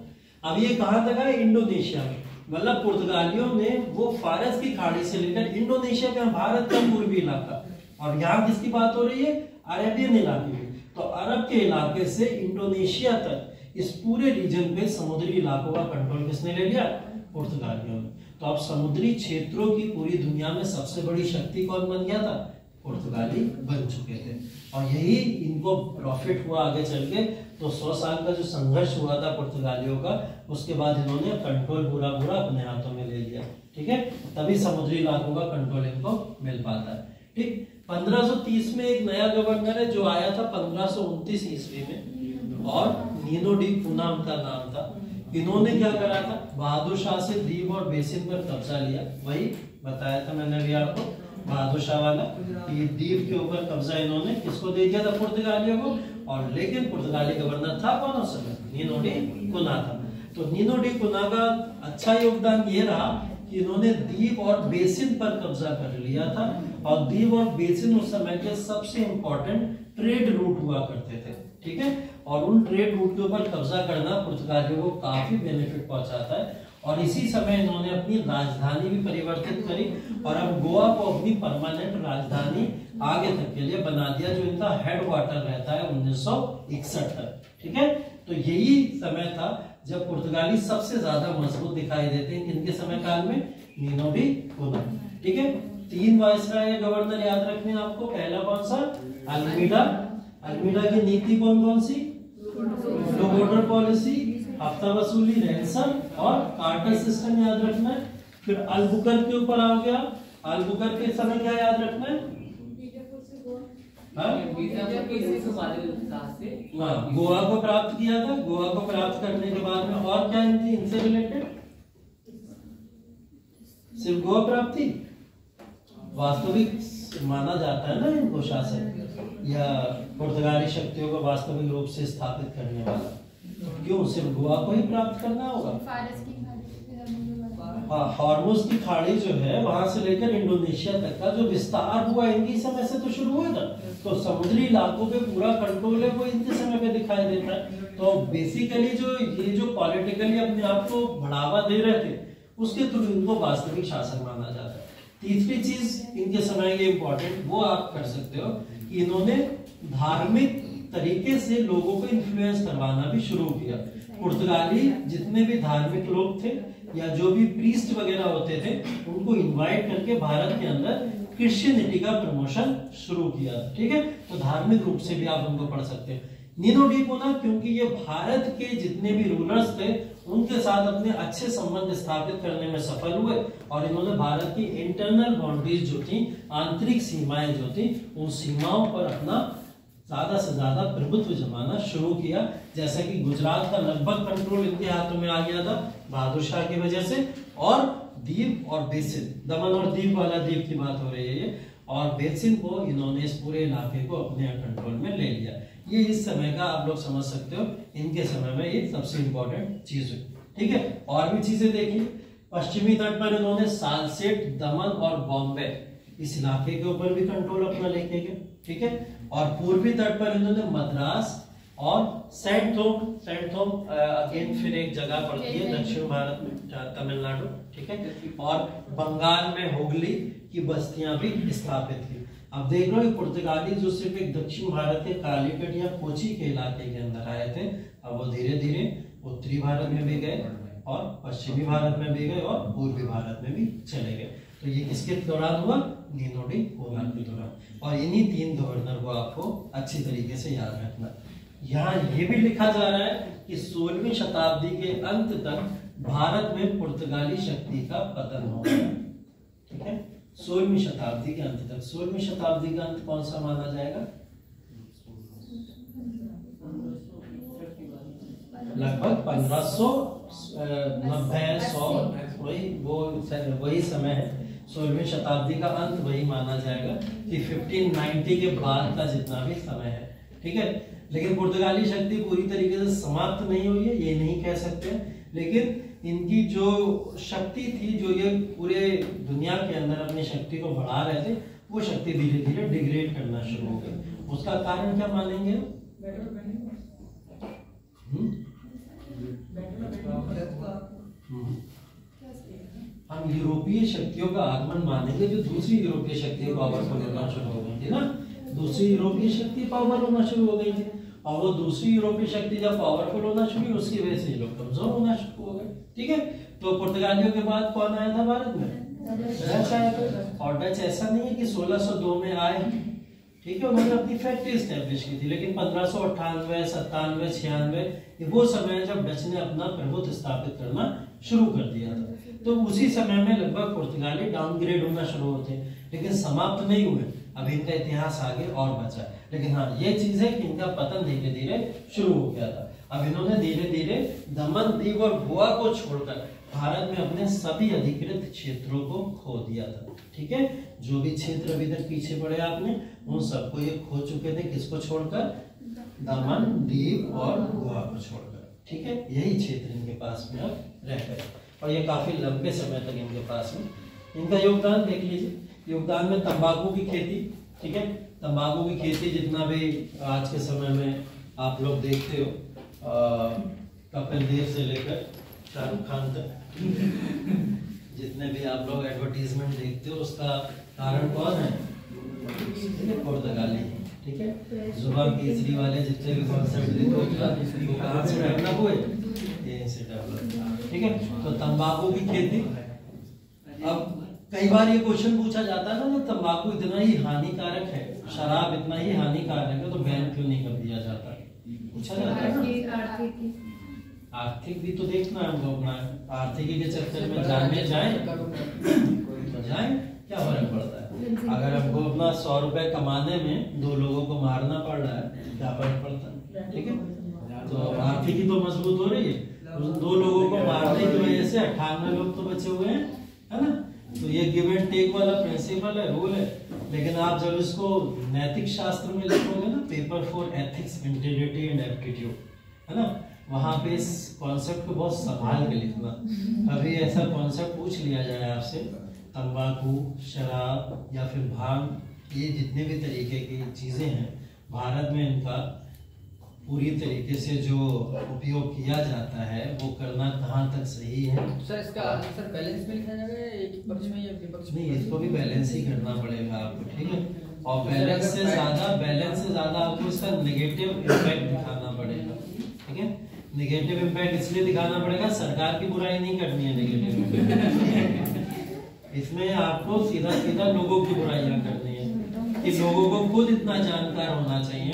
अब ये कहां तक है, इंडोनेशिया में, मतलब पुर्तगालियों ने वो फारस की खाड़ी से लेकर इंडोनेशिया का, भारत का पूर्वी इलाका, और यहाँ किसकी बात हो रही है, अरेबियन इलाके में, तो अरब के इलाके से इंडोनेशिया तक इस पूरे रीजन पे समुद्री इलाकों का कंट्रोल किसने ले लिया, पुर्तगालियों ने। तो अब समुद्री क्षेत्रों की पूरी दुनिया में सबसे बड़ी शक्ति कौन बन गया था, पुर्तगाली बन चुके थे। और यही इनको प्रॉफिट हुआ आगे चल के। तो 100 साल का जो संघर्ष हुआ था पुर्तगालियों का, उसके बाद इन्होंने कंट्रोल पूरा अपने हाथों में ले लिया, ठीक है। तभी समुद्री इलाकों का कंट्रोल इनको मिल पाता है, ठीक। 1530 में एक नया गवर्नर है जो आया था 1529 ईस्वी में, और नीनो डी कुनाम का नाम था। इन्होंने क्या करा था, बहादुर शाह से द्वीप और बेसिन पर कब्जा लिया। वही बताया था मैंने अभी आपको, बहादुर शाह वाला, कि द्वीप के ऊपर कब्जा इन्होंने किसको दे दिया था, पुर्तगालियों को। और लेकिन पुर्तगाली गवर्नर था कौन उस समय, नीनो डी कुना था। तो नीनो डी कुना का अच्छा योगदान ये रहा कि इन्होंने द्वीप और बेसिन पर कब्जा कर लिया था। और द्वीप और बेसिन उस समय के सबसे इंपॉर्टेंट ट्रेड रूट हुआ करते थे, ठीक है। और उन ट्रेड रूट के ऊपर कब्जा करना पुर्तगालियों को काफी बेनिफिट पहुंचाता है। और इसी समय इन्होंने अपनी राजधानी भी परिवर्तित करी और अब गोवा को अपनी परमानेंट राजधानी आगे तक के लिए बना दिया, जो इनका हेडक्वार्टर रहता है 1961 तक, ठीक है। तो यही समय था जब पुर्तगाली सबसे ज्यादा मजबूत दिखाई देते हैं, किनके समय काल में, नीनो डी कुना, ठीक है। 3 वायसराय गवर्नर याद रखने आपको। पहला कौन सा, अल्मीडा। अल्मीडा की नीति कौन सी, लो बॉर्डर पॉलिसी, हफ्ता वसूली, रैंसम और कार्टर सिस्टम याद रखना है। फिर अल्बुकर के ऊपर आ गया। अल्बुकर के समय क्या याद रखना है? गोवा को प्राप्त किया था। गोवा को प्राप्त करने के बाद में और क्या इनसे रिलेटेड? सिर्फ गोवा प्राप्ति वास्तविक माना जाता है ना इनको शासक या पुर्तगाली शक्तियों को वास्तविक रूप से स्थापित करने वाला। तो क्यों सिर्फ गोवा को ही प्राप्त करना होगा? हॉर्मुज की खाड़ी जो है वहां से लेकर इंडोनेशिया तक का जो विस्तार हुआ इनकी समय से तो शुरू हुआ था। तो समुद्री इलाकों पे पूरा कंट्रोल है वो इनके समय पे दिखाई देता है। तो बेसिकली जो पॉलिटिकली अपने आप को बढ़ावा दे रहे थे उसके थ्रू इनको वास्तविक शासक माना जाता है। तीसरी चीज इनके समय की इंपॉर्टेंट वो आप कर सकते हो कि इन्होंने धार्मिक तरीके से लोगों को इन्फ्लुएंस करवाना भी शुरू किया। पुर्तगाली जितने भी धार्मिक लोग थे या जो भी प्रीस्ट वगैरह होते थे उनको इनवाइट करके भारत के अंदर क्रिश्चियनिटी का प्रमोशन शुरू किया। ठीक है, तो धार्मिक रूप से भी आप उनको पढ़ सकते हैं। नीनो डी कोना क्योंकि ये भारत के जितने भी रूलर्स थे उनके साथ अपने अच्छे संबंध स्थापित करने में सफल हुए और इन्होंने भारत की इंटरनल बाउंड्रीज जो थी, आंतरिक सीमाएं जो थी, उन सीमाओं पर अपना ज्यादा से ज्यादा प्रभुत्व जमाना शुरू किया। जैसा कि गुजरात का लगभग कंट्रोल इनके हाथों में आ गया था बहादुर शाह की वजह से, और दीव और बेसिन, दमन और दीव वाला द्वीप की बात हो रही है ये, और बेसिन को इन्होंने इस पूरे इलाके को अपने कंट्रोल में ले लिया। ये इस समय का आप लोग समझ सकते हो, इनके समय में ये सबसे इंपॉर्टेंट चीज हुई। ठीक है, और भी चीजें देखिए। पश्चिमी तट पर इन्होंने सालसेट, दमन और बॉम्बे इस इलाके के ऊपर भी कंट्रोल अपना लेके गए। ठीक है, और पूर्वी तट पर इन्होंने मद्रास और सेंट थोम अगेन फिर एक जगह पड़ती है दक्षिण भारत में, तमिलनाडु। ठीक है, और बंगाल में हुगली की बस्तियां भी स्थापित की। अब देख लो पुर्तगाली जो सिर्फ एक दक्षिण भारत के कालीकट या कोची के इलाके के अंदर आए थे, अब वो धीरे धीरे उत्तरी भारत में भी गए और पश्चिमी भारत में भी गए और पूर्वी भारत में भी चले गए। तो ये किसके दौरान हुआ? नीनो डी कोना के दौरान। और इन्हीं 3 गवर्नर को आपको अच्छी तरीके से याद रखना। यहाँ ये भी लिखा जा रहा है कि 16वीं शताब्दी के अंत तक भारत में पुर्तगाली शक्ति का पतन हो गया। ठीक है, 16वीं शताब्दी के अंत तक। 16वीं शताब्दी का अंत कौन सा माना जाएगा? लगभग 1590-100 वही समय है। 16वीं शताब्दी का अंत वही माना जाएगा कि 1590 के बाद का जितना भी समय है। ठीक है, लेकिन पुर्तगाली शक्ति पूरी तरीके से समाप्त नहीं हुई है ये नहीं कह सकते, लेकिन इनकी जो शक्ति थी, जो ये पूरे दुनिया के अंदर अपनी शक्ति को बढ़ा रहे थे, वो शक्ति धीरे धीरे डिग्रेड करना शुरू हो गई। उसका कारण क्या मानेंगे? हम यूरोपीय शक्तियों का आगमन मानेंगे जो दूसरी यूरोपीय शक्ति पावरफुल होना शुरू हो गई थी ना। दूसरी यूरोपीय शक्ति पावरफुल होना शुरू हो गई थी और वो दूसरी यूरोपीय शक्ति जब पावरफुल होना शुरू हुई उसकी वजह से ये लोग कमजोर होना शुरू हो गए। ठीक है, तो पुर्तगालियों के बाद कौन आया था भारत में? डच आया था। और डच ऐसा नहीं है कि 1602 में आए, ठीक है, उन्होंने अपनी फैक्ट्री स्टैब्लिश की थी, लेकिन 1598, 97, 96 वो समय जब डच ने अपना प्रभुत्व स्थापित करना शुरू कर दिया था। तो उसी समय में लगभग पुर्तगाली डाउनग्रेड होना शुरू होते, लेकिन समाप्त नहीं हुए। अब इनका इतिहास आगे और बचा, लेकिन हाँ ये चीज है कि इनका पतन धीरे धीरे शुरू हो गया था। अब इन्होंने धीरे धीरे दमन, दीव और गोवा को छोड़कर भारत में अपने सभी अधिकृत क्षेत्रों को खो दिया था। ठीक है, जो भी क्षेत्र अभी तक पीछे पड़े आपने उन सबको ये खो चुके थे। किसको छोड़कर? दमन, दीव और गोवा को छोड़कर। ठीक है, यही क्षेत्र इनके पास में अब रह गए और ये काफी लंबे समय तक इनके पास में। इनका योगदान देख लीजिए। योगदान में तंबाकू की खेती, ठीक है, तंबाकू की खेती जितना भी आज के समय में आप लोग देखते हो, कपिल देव से लेकर शाहरुख खान तक जितने भी आप लोग एडवर्टीजमेंट देखते हो उसका कारण कौन है? पुर्तगाली। ठीक है, जुबान केसरी वाले जितने भी कॉन्सेप्ट देखते हो कहाँ से डेवलप हुए? यहीं से डेवलप। ठीक है, तो तंबाकू की खेती। अब कई बार ये क्वेश्चन पूछा जाता है ना, तंबाकू इतना ही हानिकारक है, शराब इतना ही हानिकारक है, तो बैन क्यों नहीं कर दिया जाता? पूछा जाता है। आर्थिक भी तो देखना है हमको अपना, आर्थिकी के चक्कर में जाने जाए तो जाए, क्या फर्क पड़ता है। अगर हमको अपना 100 रुपए कमाने में 2 लोगों को मारना पड़ रहा है, क्या फर्क पड़ता है, ठीक है। तो आर्थिकी तो मजबूत हो रही है, उन 2 लोगों को मारने की वजह से 98 लोग तो बचे हुए हैं, है ना। तो ये गिव एंड टेक वाला प्रिंसिपल है, रूल है। लेकिन आप जब इसको नैतिक शास्त्र में लिखोगे ना, paper for ethics, integrity and aptitude, है ना, वहां पे इस कॉन्सेप्ट को बहुत संभाल के लिखना। कभी ऐसा कॉन्सेप्ट पूछ लिया जाए आपसे, तंबाकू, शराब या फिर भांग, ये जितने भी तरीके की चीजें हैं भारत में, इनका पूरी तरीके से जो उपयोग किया जाता है वो करना कहाँ तक सही है।
सर इसका आंसर बैलेंस में लिखा जाएगा या एक पक्ष में या विपक्ष में?
नहीं, इसको भी बैलेंस ही करना पड़ेगा आपको, ठीक है। और बैलेंस से ज्यादा आपको इसका नेगेटिव इम्पैक्ट दिखाना पड़ेगा, ठीक है। नेगेटिव इम्पैक्ट इसलिए दिखाना पड़ेगा, सरकार की बुराई नहीं करनी है नेगेटिव इम्पैक्ट। इसमें आपको सीधा सीधा लोगों की बुराइयां करनी है कि लोगों को खुद इतना जानकार होना चाहिए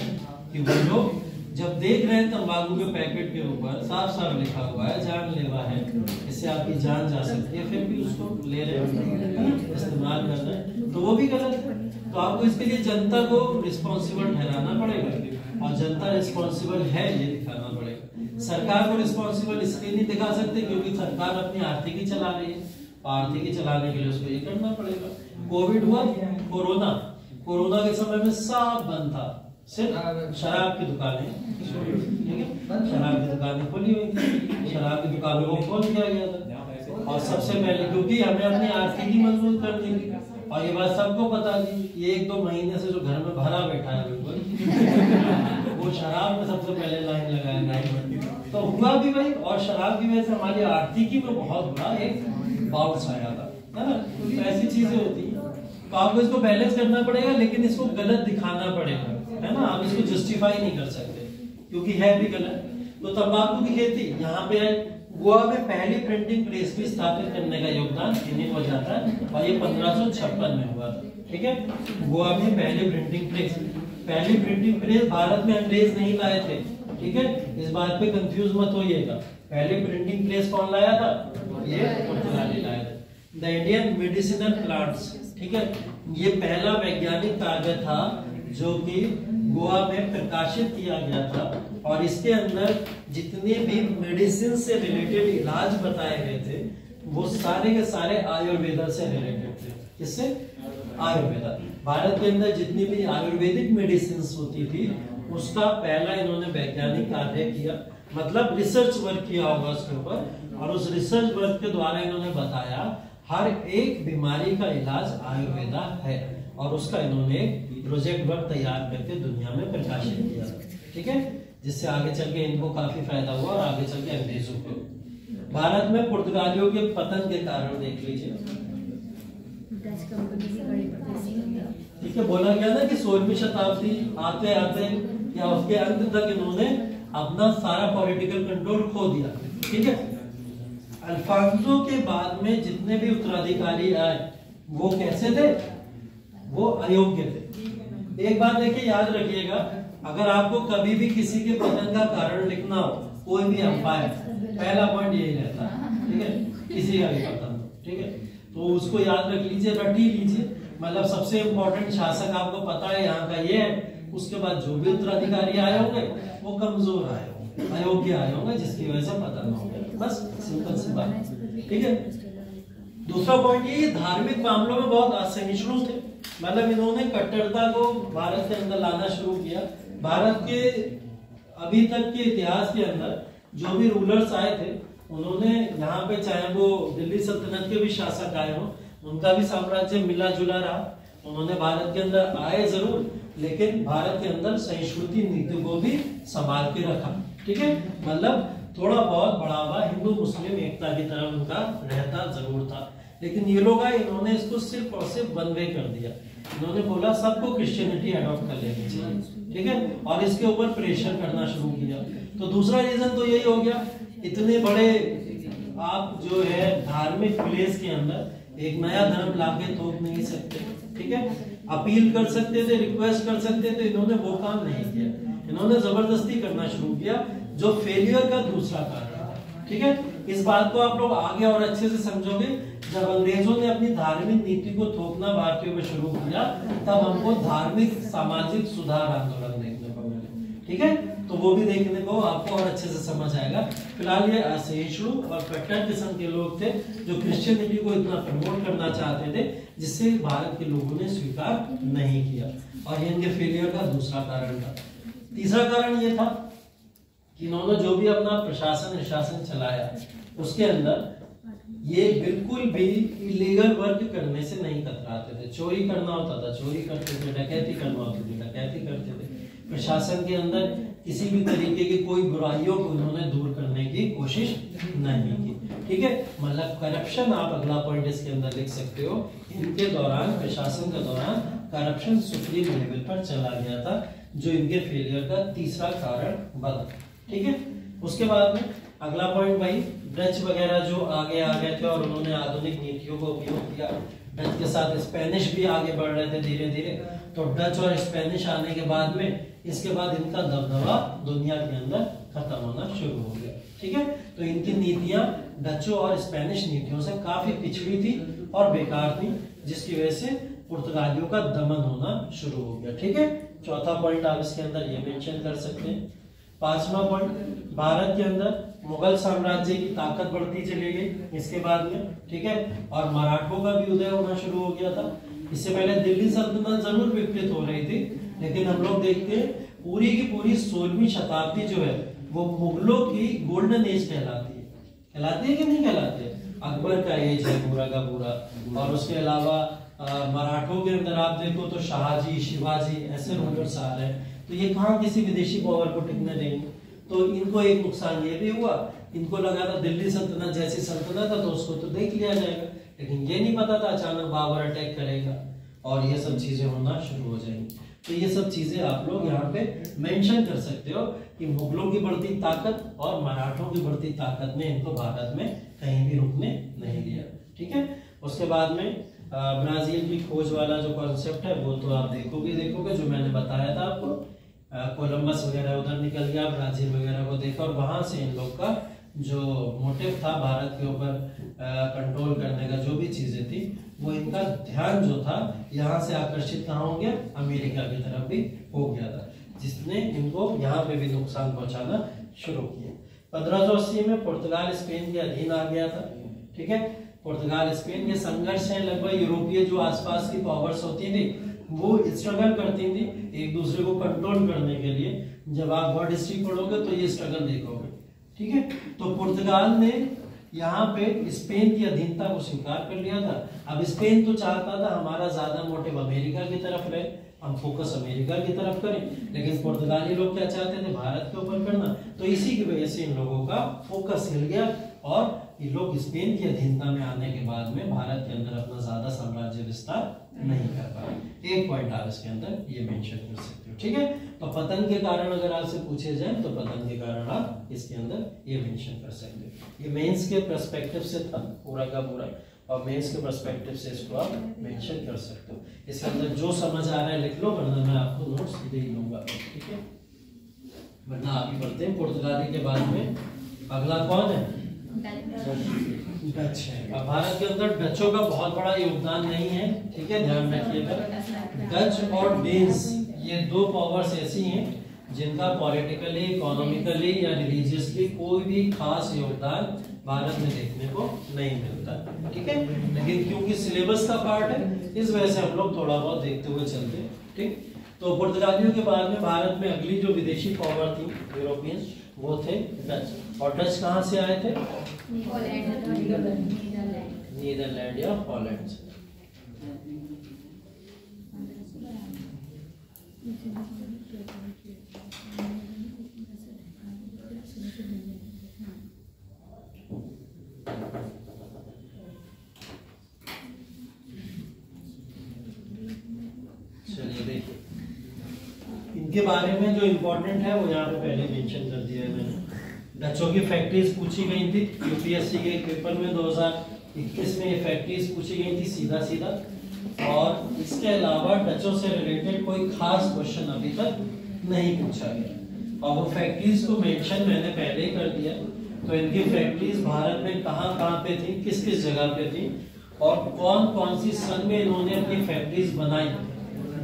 कि वो लोग जब देख रहे हैं तंबाकू के पैकेट के ऊपर साफ साफ लिखा हुआ है जानलेवा है, इससे आपकी जान जा सकती है, फिर भी उसको ले रहे हैं, इस्तेमाल कर रहे हैं, तो वो भी गलत है। तो आपको इसके लिए जनता को रिस्पॉन्सिबल ठहराना पड़ेगा, और जनता रिस्पॉन्सिबल है ये दिखाना पड़ेगा। सरकार को रिस्पॉन्सिबल इसलिए नहीं दिखा सकते क्योंकि सरकार अपनी आर्थिकी चला रही है, आर्थिकी चलाने के लिए उसको ये करना पड़ेगा। कोविड हुआ, कोरोना के समय में सब बंद था, सिर्फ शराब की दुकानें, ठीक है, शराब की दुकानें खोली हुई थी, शराब की दुकानों को खोल दिया गया था। और सबसे पहले क्योंकि हमें अपनी आर्थिकी मजबूत करनी थी, और ये बात सबको पता थी, ये 1-2 महीने से जो घर में भरा बैठा है बिल्कुल वो शराब में सबसे पहले लाइन लगाया, तो हुआ भी भाई। और शराब की वजह से हमारी आर्थिकी में बहुत बड़ा एक बाउंस आया था, है ना। तो ऐसी चीजें होती है, तो आपको इसको बैलेंस करना पड़ेगा, लेकिन इसको गलत दिखाना पड़ेगा, है ना। आप इसको जस्टिफाई नहीं कर सकते क्योंकि है भी गलत। तो तंबाकू की खेती यहाँ पे है, गोवा में पहली प्रिंटिंग प्रेस भी स्थापित करने का योगदान इन्हीं को जाता है, और ये 1556 में हुआ था, ठीक है। गोवा में पहली प्रिंटिंग प्रेस भारत में अंग्रेज नहीं लाए थे, ठीक है, इस बात पे कंफ्यूज मत होइएगा। पहली प्रिंटिंग प्रेस कौन लाया था? ये पुर्तगाली लाया था। द इंडियन मेडिसिनल प्लांट्स, ठीक है, ये पहला वैज्ञानिक काव्य था जो कि गोवा में प्रकाशित किया गया था, और इसके अंदर जितने भी मेडिसिन से रिलेटेड इलाज बताए गए थे वो सारे के सारे आयुर्वेदा से रिलेटेड थे। किससे? आयुर्वेदा। भारत के अंदर जितनी भी आयुर्वेदिक मेडिसिन होती थी उसका पहला इन्होंने वैज्ञानिक कार्य किया, मतलब रिसर्च वर्क किया होगा उसके ऊपर, और उस रिसर्च वर्क के द्वारा इन्होंने बताया हर एक बीमारी का इलाज आयुर्वेदा है, और उसका इन्होंने प्रोजेक्ट वर्क तैयार करके दुनिया में प्रकाशित किया, ठीक है, जिससे आगे चल के इनको काफी फायदा हुआ और आगे चल के अंग्रेजों को। भारत में पुर्तगालियों के पतन के कारण देख लीजिए, ठीक है, बोला गया ना कि 16वीं शताब्दी आते आते या उसके अंत तक इन्होंने अपना सारा पॉलिटिकल कंट्रोल खो दिया, ठीक है। अल्फांसो के बाद में जितने भी उत्तराधिकारी आए वो कैसे थे? वो अयोग्य थे। एक बात देखिए, याद रखिएगा, अगर आपको कभी भी किसी के पतन का कारण लिखना हो, कोई भी अंपायर, पहला पॉइंट यही रहता है, ठीक है, किसी का भी पतन, ठीक है, तो उसको याद रख लीजिए, रट ही लीजिए। मतलब सबसे इंपॉर्टेंट शासक आपको पता है यहाँ का ये है, उसके बाद जो भी उत्तराधिकारी आए होंगे वो कमजोर आए होंगे, अयोग्य आए होंगे, जिसकी वजह से पतन हो गया, बस सिंपल सी बात, ठीक है। दूसरा पॉइंट ये, धार्मिक मामलों में बहुत असहिष्णु थे, मतलब इन्होंने कट्टरता को भारत के अंदर लाना शुरू किया। भारत के अभी तक के इतिहास के अंदर जो भी रूलर्स आए थे उन्होंने यहाँ पे, चाहे वो दिल्ली सल्तनत के भी शासक आए हो, उनका भी साम्राज्य मिला जुला रहा, उन्होंने भारत के अंदर आए जरूर, लेकिन भारत के अंदर सहिष्णुता नीति को भी संभाल के रखा, ठीक है, मतलब थोड़ा बहुत बढ़ावा हिंदू मुस्लिम एकता की तरफ उनका रहता जरूर था। लेकिन ये लोग आए, इन्होंने इसको सिर्फ और सिर्फ वन वे कर दिया, इन्होंने बोला सबको क्रिश्चियनिटी अडॉप्ट कर लेनी चाहिए, ठीक है, और इसके ऊपर प्रेशर करना शुरू किया। तो दूसरा रीजन तो यही हो गया, इतने बड़े आप जो है धार्मिक प्लेस के अंदर एक नया धर्म लाके थोप नहीं सकते, ठीक है, अपील कर सकते थे, रिक्वेस्ट कर सकते थे, इन्होंने वो काम नहीं किया, इन्होंने जबरदस्ती करना शुरू किया, जो फेलियर का दूसरा कारण है। ठीक है, इस बात को आप लोग आगे और अच्छे से समझोगे। जब अंग्रेजों ने अपनी धार्मिक नीति को थोपना भारतीयों में शुरू किया, तब हमको धार्मिक सामाजिक सुधार आंदोलन देखने को मिले। ठीक है, तो वो भी देखने को आपको और अच्छे से समझ आएगा। फिलहाल ये असहिष्णु और कट्टर किस्म के लोग थे जो क्रिश्चियनिटी को इतना प्रमोट करना चाहते थे, जिससे भारत के लोगों ने स्वीकार नहीं किया, और ये इनके फेलियर का दूसरा कारण था। तीसरा कारण ये था कि इन्होंने जो भी अपना प्रशासन चलाया, उसके अंदर ये बिल्कुल भी इलीगल वर्क करने से नहीं कतराते थे। चोरी करना होता था चोरी करते थे, डकैती करना होती थी डकैती करते थे। प्रशासन के अंदर किसी भी तरीके की कोई बुराइयों को इन्होंने दूर करने की कोशिश नहीं की। ठीक है, मतलब करप्शन, आप अगला पॉइंट इसके अंदर लिख सकते हो। इनके दौरान, प्रशासन के दौरान करप्शन सुप्रीम लेवल पर चला गया था, जो इनके फेलियर का तीसरा कारण बना। ठीक है, उसके बाद में अगला पॉइंट भाई, डच वगैरह जो आगे आ गए थे और उन्होंने आधुनिक नीतियों का उपयोग किया। डच के साथ स्पेनिश भी आगे बढ़ रहे थे धीरे धीरे। तो डच और स्पेनिश आने के बाद में, इसके बाद इनका दबदबा दुनिया के अंदर खत्म होना शुरू हो गया। ठीक है, तो इनकी नीतियां डचों और स्पेनिश नीतियों से काफी पिछड़ी थी और बेकार थी, जिसकी वजह से पुर्तगालियों का दमन होना शुरू हो गया। ठीक है, चौथा पॉइंट आप इसके अंदर ये मेंशन कर सकते हैं। पांचवा पॉइंट, भारत के अंदर मुगल साम्राज्य की ताकत बढ़ती चली गई इसके बाद में। ठीक है, और मराठों का भी उदय होना शुरू हो गया था। इससे पहले दिल्ली सल्तनत जरूर विकसित हो रही थी, लेकिन हम लोग देखते हैं पूरी की पूरी 16वीं शताब्दी जो है वो मुगलों की गोल्डन एज कहलाती है कि नहीं कहलाती है? अकबर का एज है पूरा का पूरा। और उसके अलावा मराठों के अंदर आप देखो तो शाहजी, शिवाजी, ऐसे रूलर्स आ रहे हैं। तो ये कहाँ किसी विदेशी पावर को टिकने देंगे? तो इनको एक नुकसान ये भी हुआ, इनको लगा था दिल्ली सल्तनत जैसी सल्तनत है तो उसको तो देख लिया जाएगा, लेकिन ये नहीं पता था अचानक बाबर अटैक करेगा और ये सब चीजें होना शुरू हो जाएंगी। तो ये सब चीजें आप लोग यहाँ पे मेंशन कर सकते हो कि मुगलों की बढ़ती ताकत और मराठों की बढ़ती ताकत ने इनको भारत में कहीं भी रुकने नहीं दिया। ठीक है, उसके बाद में ब्राजील की खोज वाला जो कॉन्सेप्ट है वो तो आप देखोगे जो मैंने बताया था आपको। कोलंबस वगैरह उधर निकल गया, ब्राजील वगैरह को देखा, और वहां से इन लोग का जो मोटिव था भारत के ऊपर कंट्रोल करने का, जो भी चीजें थी, वो इनका ध्यान जो था यहाँ से आकर्षित कहाँ हो गया, अमेरिका की तरफ भी हो गया था, जिसने इनको यहाँ पे भी नुकसान पहुंचाना शुरू किया। 1580 में पुर्तगाल स्पेन के अधीन आ गया था। ठीक है, पुर्तगाल स्पेन के संघर्ष है, लगभग यूरोपीय जो आसपास की पावर्स होती थी वो स्ट्रगल करती थी एक दूसरे को कंट्रोल करने के लिए। जब आप वर्ल्ड हिस्ट्री पढ़ोगे तो ये स्ट्रगल देखोगे। ठीक है, तो पुर्तगाल ने यहाँ पे स्पेन की अधीनता को स्वीकार कर लिया था। अब स्पेन तो चाहता था हमारा ज्यादा मोटिव अमेरिका की तरफ रहे, हम फोकस अमेरिका की तरफ करें, लेकिन पुर्तगाली लोग क्या चाहते थे, भारत के ऊपर करना। तो इसी की वजह से इन लोगों का फोकस हिल गया और ये लोग स्पेन की अधीनता में आने के बाद में भारत के अंदर अपना ज्यादा साम्राज्य विस्तार नहीं कर पाए। एक पॉइंट आप इसके अंदर ये मेंशन कर सकते हो। ठीक है, तो पतन के कारण अगर आपसे पूछे जाए तो पतन के कारण आप इसके अंदर ये मेंशन कर सकते हो। ये मेंस के पर्सपेक्टिव से था पूरा का पूरा, और मेंस के पर्सपेक्टिव से इसको आप मेंशन कर सकते हो। इसके अंदर जो समझ आ रहा है लिख लो, वरना मैं आपको नोट्स दे ही लूंगा। ठीक है, वरना आगे बढ़ते हैं। पुर्तगाली के बाद में अगला कौन है? डच है। अब भारत के अंदर डचों का बहुत बड़ा योगदान नहीं है। ठीक है, ध्यान रखिएगा। डच और डेन्स ये दो पावर्स ऐसी हैं जिनका पॉलिटिकली, इकोनॉमिकली या रिलीजियसली कोई भी खास योगदान भारत में देखने को नहीं मिलता। ठीक है, लेकिन क्योंकि सिलेबस का पार्ट है इस वजह से हम लोग थोड़ा बहुत देखते हुए चलते हैं। ठीक, तो पुर्तगालियों के बाद में भारत में अगली जो विदेशी पावर थी यूरोपियन, वो थे डच। और डच कहाँ से आए थे? नीदरलैंड या हॉलैंड से। चलिए देखिए, इनके बारे में जो इम्पोर्टेंट है वो यहाँ पे पहले मेंशन कर दिया है मैंने। डचों की फैक्ट्रीज पूछी गई थी यूपीएससी के पेपर में 2021 में ये फैक्ट्रीज पूछी गई थी सीधा सीधा। और इसके अलावा डचों से रिलेटेड कोई खास क्वेश्चन अभी तक नहीं पूछा गया। और वो फैक्ट्रीज को मेंशन मैंने पहले ही कर दिया। तो इनकी फैक्ट्रीज भारत में कहाँ पे थी, किस किस जगह पे थी और कौन कौन सी सन में इन्होंने अपनी फैक्ट्रीज बनाई,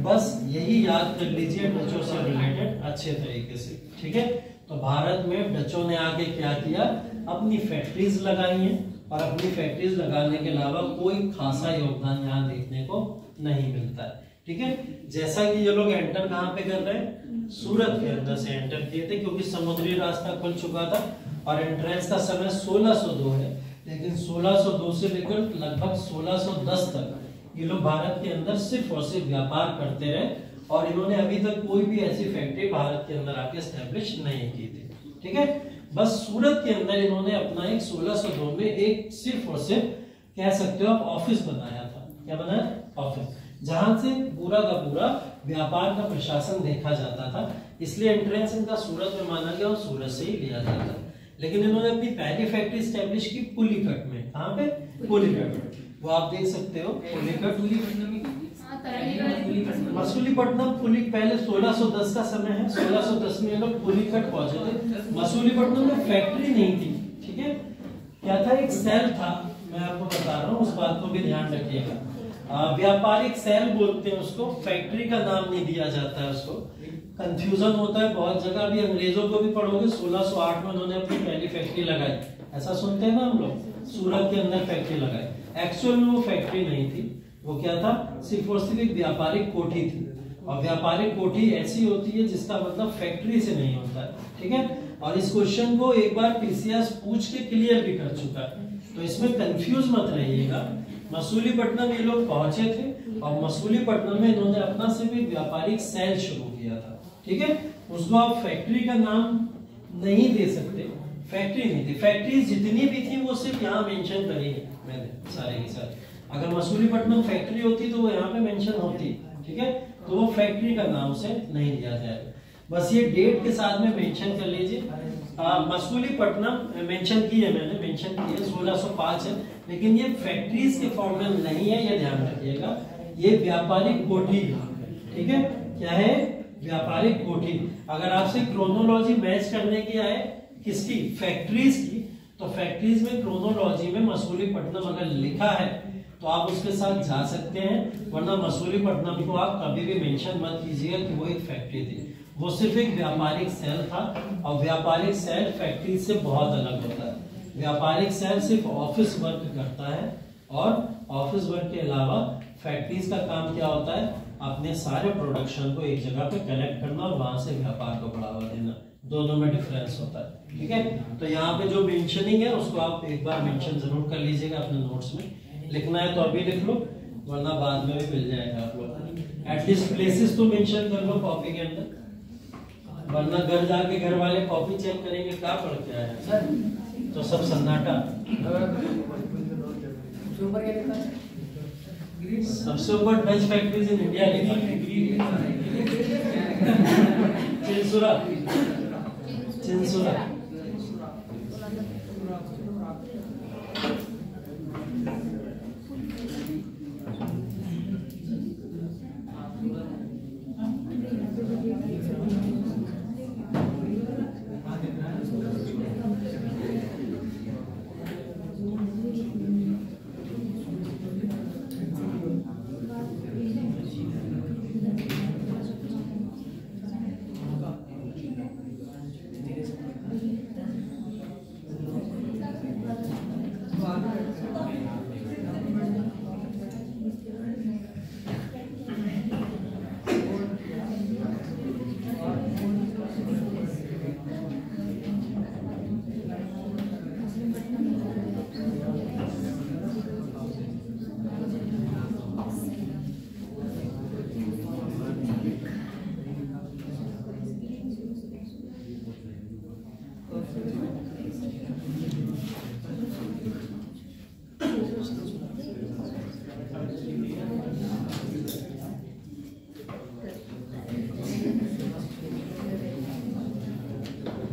बस यही याद कर लीजिए डचों से रिलेटेड अच्छे तरीके से। ठीक है, तो भारत में डचों ने आके क्या किया, अपनी फैक्ट्रीज लगाई हैं और अपनी फैक्ट्रीज लगाने के अलावा कोई खासा योगदान यहाँ देखने को नहीं मिलता है। ठीक है, जैसा कि ये लोग एंटर कहाँ पे कर रहे हैं, सूरत के अंदर से एंटर किए थे क्योंकि समुद्री रास्ता खुल चुका था और एंट्रेंस का समय 1602 है, लेकिन 1602 से लेकर लगभग 1610 तक ये लोग भारत के अंदर सिर्फ और सिर्फ व्यापार करते रहे और इन्होंने अभी तक कोई भी ऐसी फैक्ट्री भारत के अंदर आके एस्टेब्लिश नहीं की थी। ठीक है, बस सूरत के अंदर इन्होंने अपना एक 1602 में एक सिर्फ और सिर्फ कह सकते हो आप ऑफिस बनाया था। क्या बनाया, ऑफिस, जहां से पूरा का पूरा व्यापार का प्रशासन देखा जाता था, इसलिए एंट्रेंस इनका सूरत में माना गया और सूरत से ही लिया जाता है। लेकिन इन्होंने अपनी पहली फैक्ट्री एस्टेब्लिश की पुलिकट में। कहाँ पे, पुलिकट में, वो आप देख सकते हो पुलिकट, मसूलीपट्टनम पहले 1610 का समय है, 1610 में लोग पुलिकट पहुंचे थे। मसूलीपट्टनम में फैक्ट्री नहीं थी। ठीक है, क्या था, एक सेल था, मैं आपको बता रहा हूँ, उस बात को भी ध्यान रखिएगा। व्यापारिक सेल बोलते हैं उसको, फैक्ट्री का नाम नहीं दिया जाता है उसको, कंफ्यूजन होता है बहुत जगह। भी अंग्रेजों को भी पढ़ोगे, 1608 में उन्होंने अपनी पहली फैक्ट्री लगाई, ऐसा सुनते हैं ना हम लोग, सूरत के अंदर फैक्ट्री लगाई। एक्चुअल में वो फैक्ट्री नहीं थी, वो क्या था, सिर्फ और सिर्फ एक व्यापारिक कोठी थी। और व्यापारिक कोठी ऐसी होती है जिसका मतलब फैक्ट्री से नहीं होता है। ठीक है, और इस क्वेश्चन को एक बार पीसीएस पूछ के क्लियर भी कर चुका है, तो इसमें कंफ्यूज मत रहिएगा। मसूलीपट्टनम ये लोग पहुंचे थे और मसूलीपट्टनम में इन्होंने अपना सिर्फ एक व्यापारिक सेल शुरू किया था। ठीक है, उसको आप फैक्ट्री का नाम नहीं दे सकते, फैक्ट्री नहीं थी। फैक्ट्री जितनी भी थी वो सिर्फ यहाँ मेंशन करी है मैंने सारे के सारे। अगर मसूलीपट्टनम फैक्ट्री होती तो वो यहाँ पे मेंशन होती। ठीक है, तो वो फैक्ट्री का नाम से नहीं लिया जाएगा, बस ये डेट के साथ में मेंशन कर लीजिए। मसूलीपट्टनम मेंशन की है मैंने, मेंशन की है 1605 है, लेकिन ये फैक्ट्रीज के फॉर्म में नहीं है, ये ध्यान रखिएगा। ये व्यापारिक कोठी, ठीक है, क्या है, व्यापारिक कोठी। अगर आपसे क्रोनोलॉजी मैच करने की आए किसकी, फैक्ट्रीज की, तो फैक्ट्रीज में क्रोनोलॉजी में मसूलीपट्टनम अगर लिखा है तो आप उसके साथ जा सकते हैं, वरना मसूलीपट्टनम को आप कभी भी मेंशन मत कीजिएगा कि वो एक फैक्ट्री थी। वो सिर्फ एक व्यापारिक सेल था और व्यापारिक सेल फैक्ट्री से बहुत अलग होता है। व्यापारिक सेल सिर्फ ऑफिस वर्क करता है और ऑफिस वर्क के अलावा फैक्ट्रीज का काम क्या होता है, अपने सारे प्रोडक्शन को एक जगह पे कलेक्ट करना और वहां से व्यापार को बढ़ावा देना। दोनों में डिफरेंस होता है। ठीक है, तो यहाँ पे जो मेंशनिंग है उसको आप एक बार मेंशन जरूर कर लीजिएगा अपने नोट्स में। लिखना है तो अभी लिख लो, वरना बाद में भी मिल जाएगा आप लोग। एटलीस्ट प्लेसेस तो मेंशन कर लो कॉपी के अंदर, वरना घर जाके घर वाले कॉपी चेक करेंगे क्या पढ़ के आया सर, तो सब सन्नाटा। सबसे ऊपर डच फैक्ट्रीज इन इंडिया लिखा है, चिंसुरा, चिंसुरा।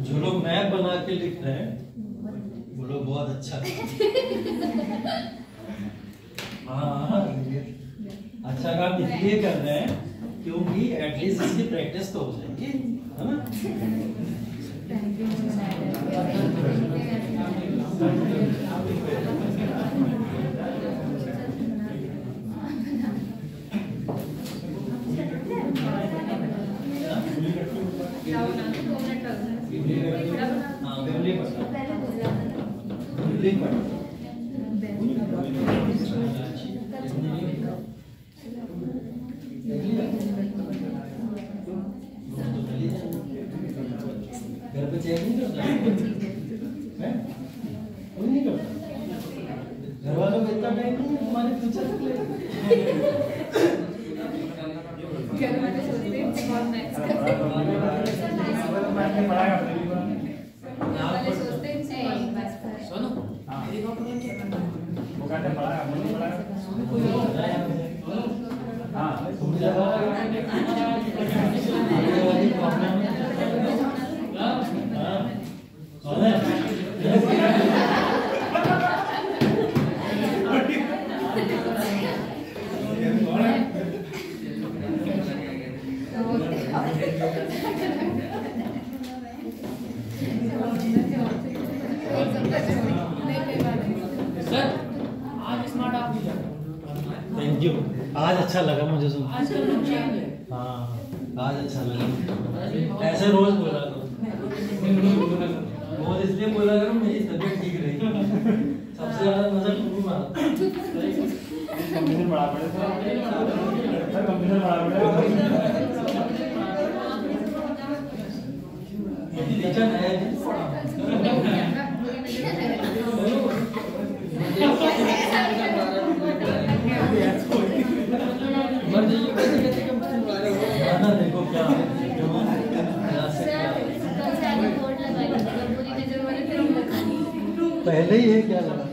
जो लोग मैप बना के लिख रहे हैं वो लोग बहुत अच्छा हाँ अच्छा काम इसलिए कर रहे हैं क्योंकि एटलीस्ट इसकी प्रैक्टिस तो हो जाएगी, है ना। घर पे चेक नहीं करता है? कोई नहीं करता। घर वालों को इतना टाइम नहीं है तुम्हारे फ्यूचर के लिए।
घर वाले सोचते हैं बहुत मैक्स करते हैं। वाले सोचते हैं बस
सुनो
वो कहते पढ़ाया मुझे पढ़ाया हाँ
सर आज स्मार्ट आप
थैंक यू। आज अच्छा लगा मुझे सुन।
आजकल लोग चेंज है।
हाँ आज अच्छा लगा। ऐसे रोज बोला करो। रोज इसलिए बोला करो मेरी तबीयत ठीक रही। सबसे ज्यादा मजा तुमको मारा।
कंप्यूटर पढ़ा पड़े सर कंप्यूटर पढ़ा पड़े
रिलेशन है ना देखो क्या पहले ही है क्या लगा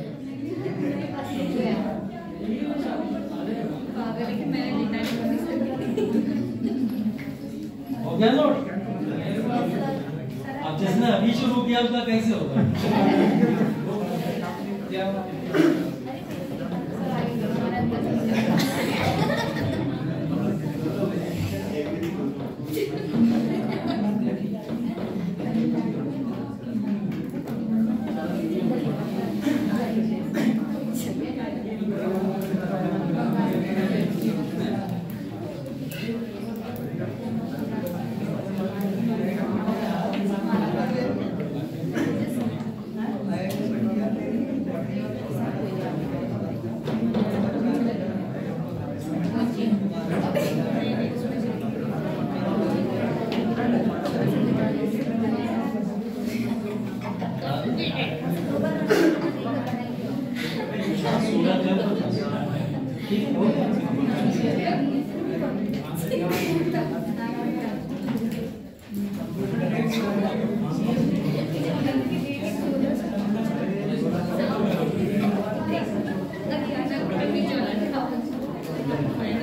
हो गया नोट। अब जिसने अभी शुरू किया उसका कैसे होगा?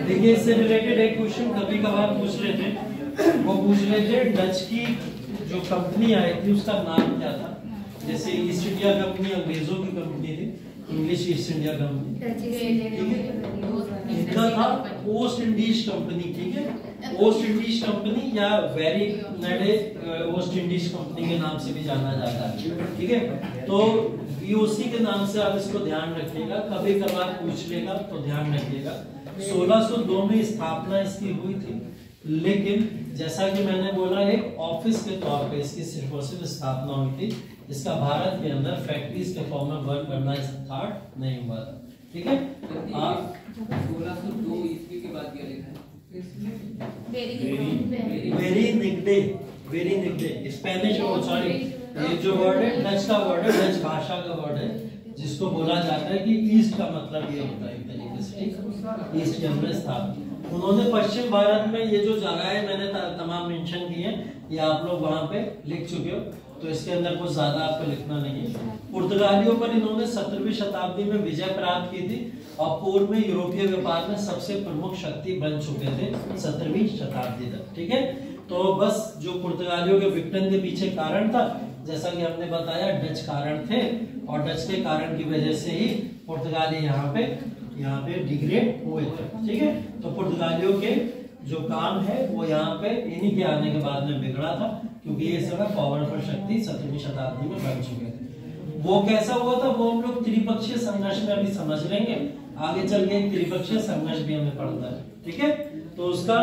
देखिए इससे रिलेटेड एक क्वेश्चन कभी कभार पूछ रहे थे। वो पूछ रहे थे डच की जो कंपनी आई थी उसका नाम क्या था। जैसे ईस्ट इंडिया कंपनी अंग्रेजों की कंपनी थी, इंग्लिश ईस्ट इंडिया कंपनी, ठीक है। इनका था ओस्ट इंडीज कंपनी, ठीक है। ओस्ट इंडीज कंपनी या वेरी नडे ओस्ट इंडीज कंपनी के नाम से भी जाना जाता है, ठीक है। तो ईओसी के नाम से आप इसको ध्यान रखिएगा, कभी कभार पूछ लेगा तो ध्यान रखिएगा। 1602 में स्थापना इसकी हुई थी, लेकिन जैसा कि मैंने बोला एक ऑफिस के तौर पे इसकी सिर्फ और सिर्फ स्थापना हुई थी। इसका भारत के अंदर फैक्ट्रीज के फॉर्म में वर्क करना स्टार्ट नहीं हुआ था, ठीक है। आप
1602 ईस्वी की बात किया लिखा है।
वेरी निगडे स्पेनिश सॉरी ये जो वर्ड है डच का वर्ड है, डच भाषा का वर्ड है, जिसको बोला जाता है कि ईस्ट का मतलब ये होता है एक तरीके से, ठीक। ईस्ट के अंदर स्थापित उन्होंने पश्चिम भारत में ये जो जगह है मैंने तमाम मेंशन की है, ये आप लोग वहां पे लिख चुके हो, तो इसके अंदर कुछ ज्यादा आपको लिखना नहीं है। पुर्तगालियों पर इन्होंने 17वीं शताब्दी में विजय प्राप्त की थी और पूर्व में यूरोपीय व्यापार में सबसे प्रमुख शक्ति बन चुके थे 17वीं शताब्दी तक, ठीक है। तो बस जो पुर्तगालियों के विघटन के पीछे कारण था, जैसा कि हमने बताया डच कारण थे, और डच के कारण की वजह से ही पुर्तगाली यहाँ पे डिग्रेड हुए थे, ठीक है। तो पुर्तगालियों के जो काम है वो यहाँ पे इन्हीं के आने के बाद में बिगड़ा था, क्योंकि ये समय पावरफुल शक्ति 17वीं शताब्दी में बन चुके थे। वो कैसा हुआ था वो हम लोग त्रिपक्षीय संघर्ष में अभी समझ लेंगे, आगे चल के त्रिपक्षीय संघर्ष भी हमें पढ़ना है, ठीक है। तो उसका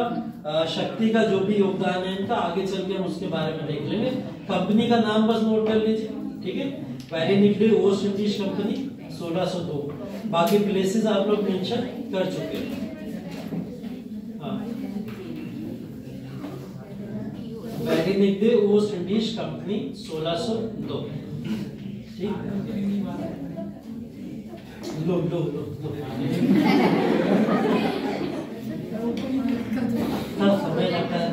शक्ति का जो भी योगदान है इनका आगे चल के हम उसके बारे में देख लेंगे। कंपनी का नाम बस नोट कर लीजिए, ठीक है। वेरिनिग्रे ओस्ट इंडीज कंपनी 1602, बाकी प्लेसेस आप लोग मेंशन कर चुके हैं। वेरिनिग्रे ओस्ट इंडीज कंपनी 1602, ठीक। लो लो लो समय लगता है।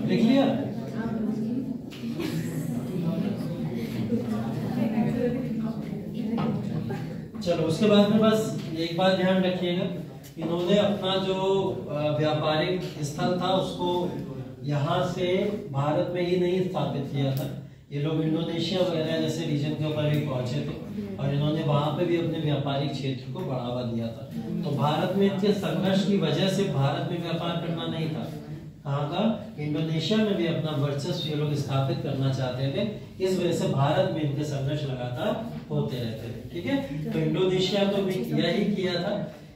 लिख लिया? चलो उसके बाद में बस एक बात ध्यान रखिएगा, इन्होंने अपना जो व्यापारिक स्थल था उसको यहाँ से भारत में ही नहीं स्थापित किया था। ये लोग इंडोनेशिया वगैरह जैसे रीजन के ऊपर भी पहुंचे थे और इन्होंने वहां पे भी अपने व्यापारिक क्षेत्र को बढ़ावा दिया था। तो भारत में इनके संघर्ष की वजह से भारत में व्यापार करना नहीं था, कहाँ का, इंडोनेशिया में भी अपना वर्चस्व ये लोग स्थापित करना चाहते थे। इस वजह से भारत में इनके संघर्ष लगातार होते रहते थे, ठीक है। तो इंडोनेशिया तो भी किया था।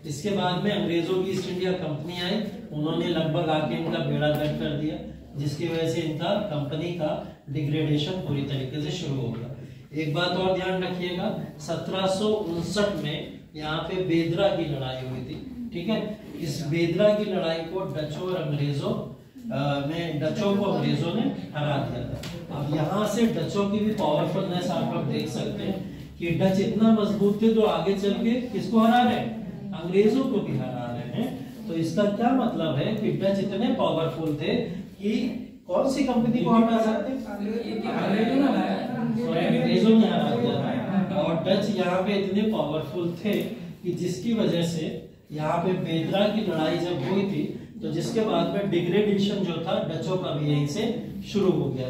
इसके बाद में अंग्रेजों की ईस्ट इंडिया कंपनी आई, उन्होंने लगभग आके इनका बेड़ा गर्क कर दिया, जिसकी वजह से इनका कंपनी का डिग्रेडेशन पूरी तरीके से शुरू हो गया। एक बात और ध्यान रखिएगा, 1759 में यहाँ पे बेदरा की लड़ाई हुई थी, ठीक है। इस बेदरा की लड़ाई को डचों और अंग्रेजों को अंग्रेजों ने हरा दिया था। अब यहाँ से डचों की भी पावरफुलनेस आप लोग देख सकते हैं कि डच इतना मजबूत थे तो आगे चल के किसको हरा रहे हैं, अंग्रेजों को भी हरा रहे हैं। तो इसका क्या मतलब है कि डच इतने पावरफुल थे कि कौन सी कंपनी को हरा सकते हैं, अंग्रेजों ने हरा दिया। और डच यहाँ पे इतने पावरफुल थे कि जिसकी वजह से यहाँ पे बेदरा की लड़ाई जब हुई थी तो जिसके बाद में डिग्रेडेशन जो था डचों का भी यहीं से शुरू हो गया।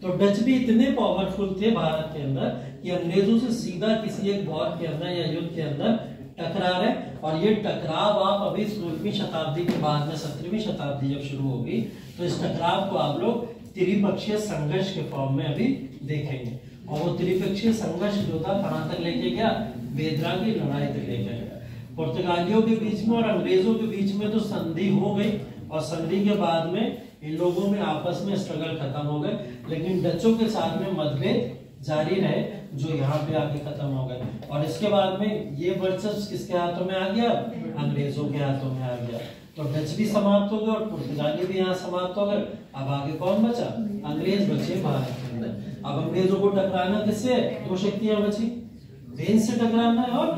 तो डच भी इतने पावरफुल थे भारत के अंदर कि अंग्रेजों से सीधा किसी एक वॉर के अंदर या युद्ध के अंदर टकरा रहे। और ये टकराव आप अभी 16वीं शताब्दी के बाद में 17वीं शताब्दी जब शुरू होगी तो इस टकराव को आप लोग त्रिपक्षीय संघर्ष के फॉर्म में अभी देखेंगे। और वो त्रिपक्षीय संघर्ष जो था कहां तक लेके गया, बेदरा की लड़ाई तक लेके गया। पुर्तगालियों के बीच में और अंग्रेजों के बीच में तो संधि हो गई और संधि के बाद में इन लोगों में आपस में स्ट्रगल खत्म हो गए, लेकिन डचों के साथ में मतभेद जारी रहे जो यहाँ पे आके खत्म हो गए। और इसके बाद में ये वर्चस्व किसके हाथों में आ गया, अंग्रेजों के हाथों में आ गया। तो डच भी समाप्त हो गए और पुर्तगाली भी यहाँ समाप्त हो गए। अब आगे कौन बचा, अंग्रेज बचे भारत के अंदर। अब अंग्रेजों को टकराना किससे, दो शक्तियां बची, डेन से टकराना है और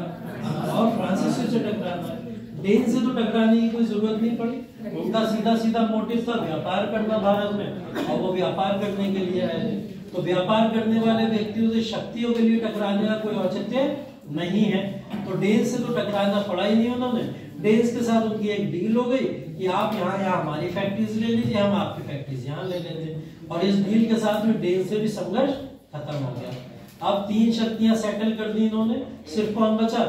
फ्रांसीसी से टकराना है। डेन से तो टकराने की कोई जरूरत नहीं पड़ी, उनका सीधा सीधा मोटिव था व्यापार करना भारत में, और वो व्यापार करने के लिए आए थे। तो व्यापार करने वाले व्यक्तियों से शक्तियों के लिए टकराने का कोई औचित्य नहीं है। तो डेन से तो टकराना पड़ा ही नहीं उन्होंने। डेन्स के साथ उनकी एक डील हो गई कि आप यहाँ हमारी फैक्ट्रीज ले लीजिए, हम आपकी फैक्ट्रीज यहाँ ले लेंगे। और इस डील के साथ में डेन से भी संघर्ष खत्म हो गया। अब तीन शक्तियां सेटल कर दी इन्होंने, सिर्फ कौन बचा,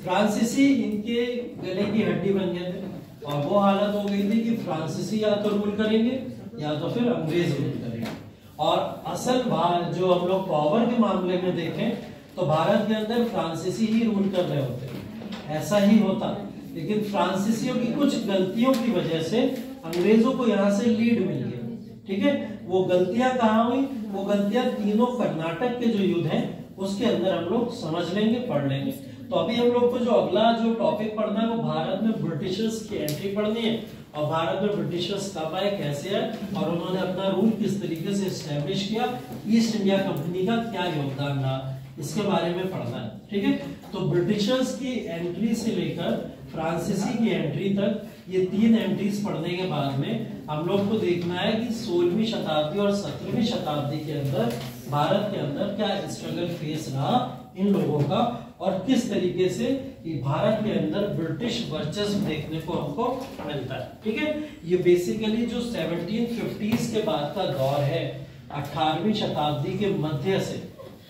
फ्रांसीसी इनके गले की हड्डी बन गए थे। और वो हालत हो गई थी कि फ्रांसीसी या तो रूल करेंगे या तो फिर अंग्रेज रूल करेंगे। और असल जो हम लोग पावर के मामले में देखें तो भारत के अंदर फ्रांसीसी ही रूल कर रहे होते, ऐसा ही होता। लेकिन फ्रांसीसियों की कुछ गलतियों की वजह से अंग्रेजों को यहाँ से लीड मिल गई, ठीक है। वो गलतियां कहाँ हुई, वो गलतियां तीनों कर्नाटक के जो युद्ध हैं उसके अंदर हम लोग समझ लेंगे, पढ़ लेंगे। तो अभी हम लोग को जो अगला जो टॉपिक पढ़ना है वो भारत में ब्रिटिशर्स की एंट्री पढ़नी है। और भारत में ब्रिटिशर्स कब आए, कैसे आए और उन्होंने अपना रूल किस तरीके से एस्टेब्लिश किया, ईस्ट इंडिया कंपनी का क्या योगदान रहा, इसके बारे में पढ़ना है, ठीक है। तो ब्रिटिशर्स की एंट्री से लेकर फ्रांसीसी की एंट्री तक ये तीन एंट्रीज पढ़ने के बाद में हम लोग को देखना है कि 16वीं शताब्दी और 17वीं शताब्दी के अंदर भारत के अंदर क्या स्ट्रगल फेस रहा इन लोगों का, और किस तरीके से ये भारत के अंदर ब्रिटिश वर्चस्व देखने को हमको मिलता है। ठीक है, ये बेसिकली जो 1750s के बाद का दौर है, 18वीं शताब्दी के मध्य से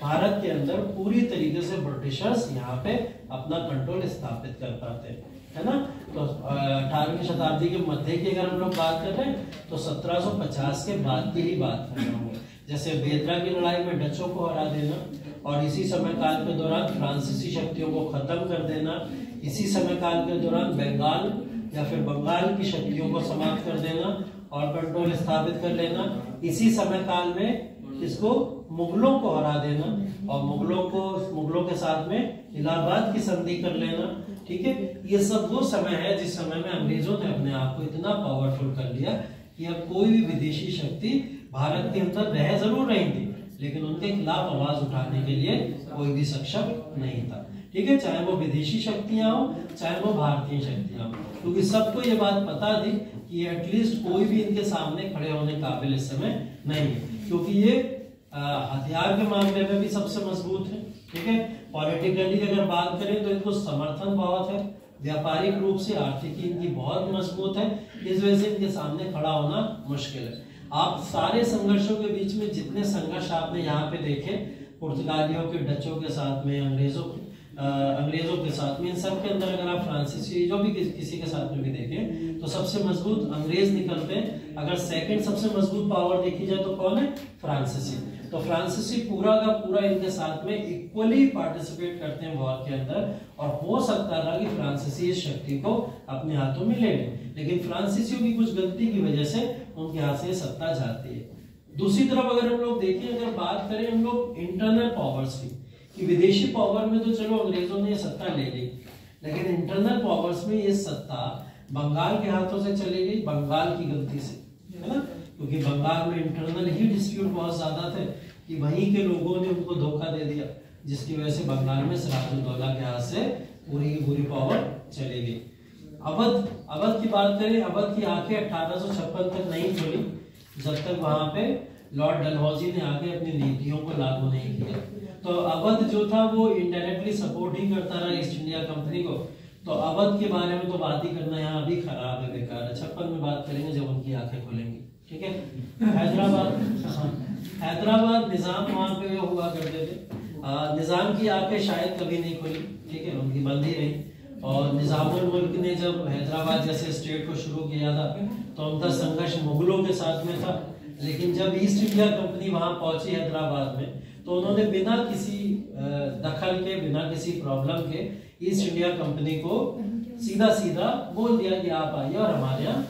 भारत के अंदर पूरी तरीके से ब्रिटिशर्स यहाँ पे अपना कंट्रोल स्थापित कर पाते हैं, है ना। तो 18वीं शताब्दी के मध्य की अगर हम लोग बात कर रहे हैं तो 1750 के बाद की ही बात कर रहा हूँ। जैसे बेदरा की लड़ाई में डचों को हरा देना और इसी समय काल के दौरान फ्रांसीसी शक्तियों को खत्म कर देना, इसी समय काल के दौरान बंगाल या फिर बंगाल की शक्तियों को समाप्त कर देना और कंट्रोल स्थापित कर लेना, इसी समय काल में इसको मुगलों को हरा देना और मुगलों के साथ में इलाहाबाद की संधि कर लेना। ठीक है, ये सब वो समय है जिस समय में अंग्रेजों ने अपने आप को इतना पावरफुल कर लिया कि अब कोई भी विदेशी शक्ति भारत के अंदर रह जरूर रही थी, लेकिन उनके खिलाफ आवाज उठाने के लिए कोई भी सक्षम नहीं था। ठीक है, चाहे वो विदेशी शक्तियां हो चाहे वो भारतीय शक्तियां हो, क्योंकि सबको ये बात पता थी कि एटलीस्ट कोई भी इनके सामने खड़े होने काबिल इस समय नहीं है, क्योंकि ये हथियार के मामले में भी सबसे मजबूत है। ठीक है, पॉलिटिकली अगर बात करें तो इनको समर्थन बहुत है, व्यापारिक रूप से आर्थिकी इनकी बहुत मजबूत है, इस वजह से इनके सामने खड़ा होना मुश्किल है। आप सारे संघर्षों के बीच में जितने संघर्ष आपने यहाँ पे देखे, पुर्तगालियों के, डचों के साथ में, अंग्रेजों के साथ में, इन सब के अंदर अगर आप फ्रांसीसी जो भी किसी के साथ में भी देखें तो सबसे मजबूत अंग्रेज निकलते हैं। अगर सेकंड सबसे मजबूत पावर देखी जाए तो कौन है? फ्रांसीसी। तो फ्रांसीसी पूरा का पूरा इनके साथ में इक्वली पार्टिसिपेट करते हैं वॉर के अंदर, और हो सकता था कि फ्रांसीसी इस शक्ति को अपने हाथों में ले लें, लेकिन फ्रांसीसियों की कुछ गलती की वजह से उनके हाथ से सत्ता जाती है। दूसरी तरफ अगर हम लोग देखें, अगर बात करें हम लोग इंटरनल पावर्स की, कि विदेशी पावर में तो चलो अंग्रेजों ने सत्ता ले ली, लेकिन इंटरनल पावर्स में ये सत्ता बंगाल के हाथों से चली गई, बंगाल की गलती से, है ना, क्योंकि बंगाल में इंटरनल ही डिस्प्यूट बहुत ज्यादा थे कि वहीं के लोगों ने उनको धोखा दे दिया, जिसकी वजह से बंगाल में सिराजुद्दौला के हाथ से पूरी की पूरी पावर चली गई। अवध की बात करें, अवध की आंखें 1856 तक नहीं खुली, जब तक वहां पे लॉर्ड डलहौजी ने आगे अपनी नीतियों को लागू नहीं किया। तो अवध जो था वो इनडायरेक्टली सपोर्ट ही करता रहा ईस्ट इंडिया कंपनी को। तो अवध के बारे में तो बात ही करना यहाँ अभी खराब है, बेकार है। 56 में बात करेंगे जब उनकी आंखें खुलेंगी। ठीक है, हैदराबाद निजाम वहां पे हुआ करते थे, निजाम की आंखें शायद कभी नहीं खुली। ठीक है, उनकी बंद ही रही। और निजामुल मुल्क ने जब हैदराबाद जैसे स्टेट को शुरू किया था तो उनका संघर्ष मुगलों के साथ में था, लेकिन जब ईस्ट इंडिया कंपनी वहां पहुंची हैदराबाद में तो उन्होंने बिना किसी दखल के, बिना किसी प्रॉब्लम के ईस्ट इंडिया कंपनी को सीधा सीधा बोल दिया कि आप आइए और हमारे यहाँ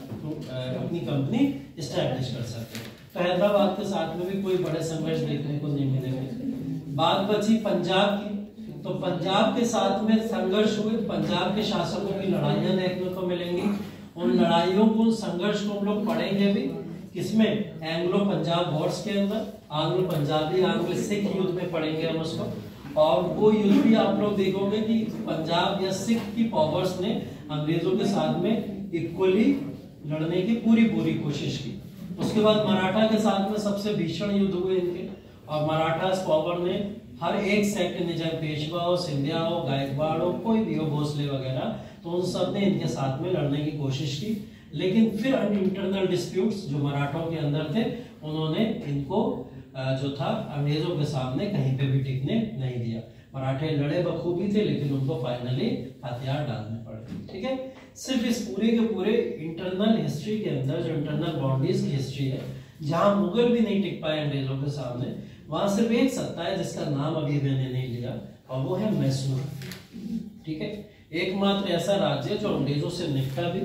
अपनी कंपनी इस्टेब्लिश कर सकते हैं। तो हैदराबाद के साथ में भी कोई बड़े संघर्ष देखने को नहीं मिलेंगे। बात बची पंजाब की, तो पंजाब के साथ में संघर्ष हुए, पंजाब के शासकों की लड़ाइयां देखने को मिलेंगी। उन लड़ाइयों को, संघर्ष को हम लोग पढ़ेंगे भी किसमें? एंग्लो पंजाब वॉर्स के अंदर, आंग्लो पंजाबी, आंग्लो सिख युद्ध में पढ़ेंगे हम उसको। और वो युद्ध भी आप लोग देखोगे कि पंजाब या सिख की पावर्स ने अंग्रेजों के साथ में इक्वली लड़ने की पूरी कोशिश की। उसके बाद मराठा के साथ में सबसे भीषण युद्ध हुए इनके, और मराठा पावर ने हर एक सेक्ट ने, चाहे पेशवा हो, सिंधिया हो, गायकवाड़ हो, कोई भी हो, भोसले वगैरह, तो उन सब ने इनके साथ में लड़ने की कोशिश की। लेकिन फिर इंटरनल डिस्प्यूट्स जो मराठों के अंदर थे, उन्होंने इनको जो था अंग्रेजों के सामने कहीं पे भी टिकने नहीं दिया। मराठे लड़े बखूबी थे, लेकिन उनको फाइनली हथियार डालने पड़े। ठीक है, सिर्फ इस पूरे के पूरे इंटरनल हिस्ट्री के अंदर, जो इंटरनल बाउंड्रीज की हिस्ट्री है, जहां मुगल भी नहीं टिक पाए अंग्रेजों के सामने, वहां सिर्फ एक सत्ता है जिसका नाम अभी मैंने नहीं लिया, और वो है मैसूर। ठीक है, एकमात्र ऐसा राज्य जो अंग्रेजों से निपटा भी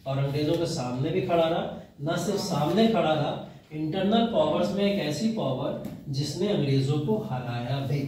और अंग्रेजों के सामने भी खड़ा रहा। न सिर्फ सामने खड़ा रहा, इंटरनल पावर्स में एक ऐसी पावर जिसने अंग्रेजों को हराया भी।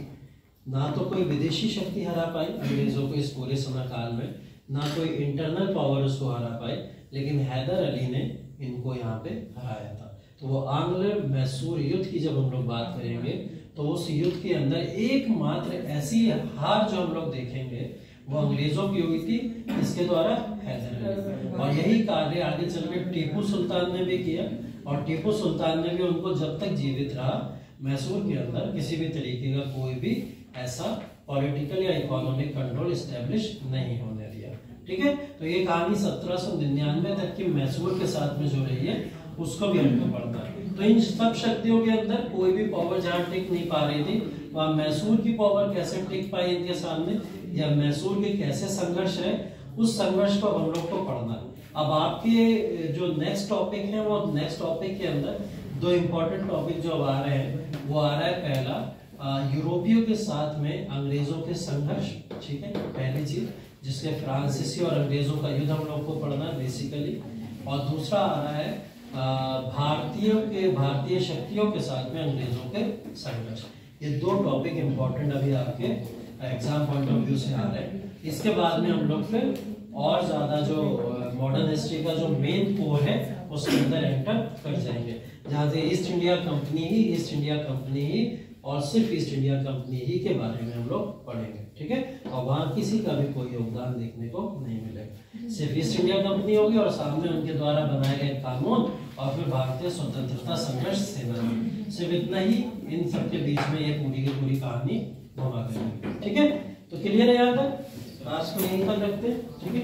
ना तो कोई विदेशी शक्ति हरा पाई अंग्रेजों को इस पूरे समय काल में, ना कोई इंटरनल पावर उसको हरा पाई, लेकिन हैदर अली ने इनको यहाँ पे हराया था। तो वो आंग्ल मैसूर युद्ध की जब हम लोग बात करेंगे तो उस युद्ध के अंदर एकमात्र ऐसी हार जो हम लोग देखेंगे वो अंग्रेजों की हुई थी, इसके द्वारा हैदर अली। और यही कार्य आगे चल के टीपू सुल्तान ने भी किया, और टीपू सुल्तान ने भी उनको जब तक जीवित रहा मैसूर के अंदर किसी भी तरीके का कोई भी ऐसा पॉलिटिकल या इकोनॉमिक कंट्रोल इस्टेब्लिश नहीं होने दिया। ठीक है, तो ये कहानी 1799 तक की मैसूर के साथ में जो रही है उसको भी हमको पढ़ना है। तो इन सब शक्तियों के अंदर कोई भी पावर जहाँ टिक नहीं पा रही थी, वहाँ मैसूर की पावर कैसे टिक पाई इनके सामने, या मैसूर के कैसे संघर्ष है, उस संघर्ष को हम लोग को पढ़ना है। अब आपके जो नेक्स्ट टॉपिक है, वो नेक्स्ट टॉपिक के अंदर दो इंपॉर्टेंट टॉपिक जो अब आ रहे हैं, वो आ रहा है पहला यूरोपियों के साथ में अंग्रेजों के संघर्ष। ठीक है, पहली चीज जिसके फ्रांसीसी और अंग्रेजों का युद्ध हम लोग को पढ़ना है बेसिकली। और दूसरा आ रहा है भारतीय शक्तियों के साथ में अंग्रेजों के संघर्ष। ये दो टॉपिक इंपॉर्टेंट अभी आपके एग्जाम पॉइंट ऑफ व्यू से आ रहे हैं। इसके बाद में हम लोग फिर और ज्यादा जो मॉडर्न हिस्ट्री का जो मेन कोर है उसके अंदर एंटर कर जाएंगे, जहाँ से ईस्ट इंडिया कंपनी ही और सिर्फ ईस्ट इंडिया कंपनी ही के बारे में हम लोग पढ़ेंगे। ठीक है, और वहाँ किसी का भी कोई योगदान देखने को नहीं मिलेगा, सिर्फ ईस्ट इंडिया कंपनी होगी और सामने उनके द्वारा बनाए गए कानून और फिर भारतीय स्वतंत्रता संघर्ष सेना, सिर्फ इतना ही इन सब के बीच में ये पूरी की पूरी कहानी घुमा देंगे। ठीक है, तो क्लियर है यहाँ तक? आज को यहीं तक रखते हैं। ठीक है,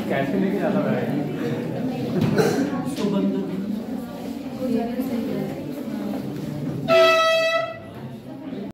कैसे लेके जाता है?
तो बंद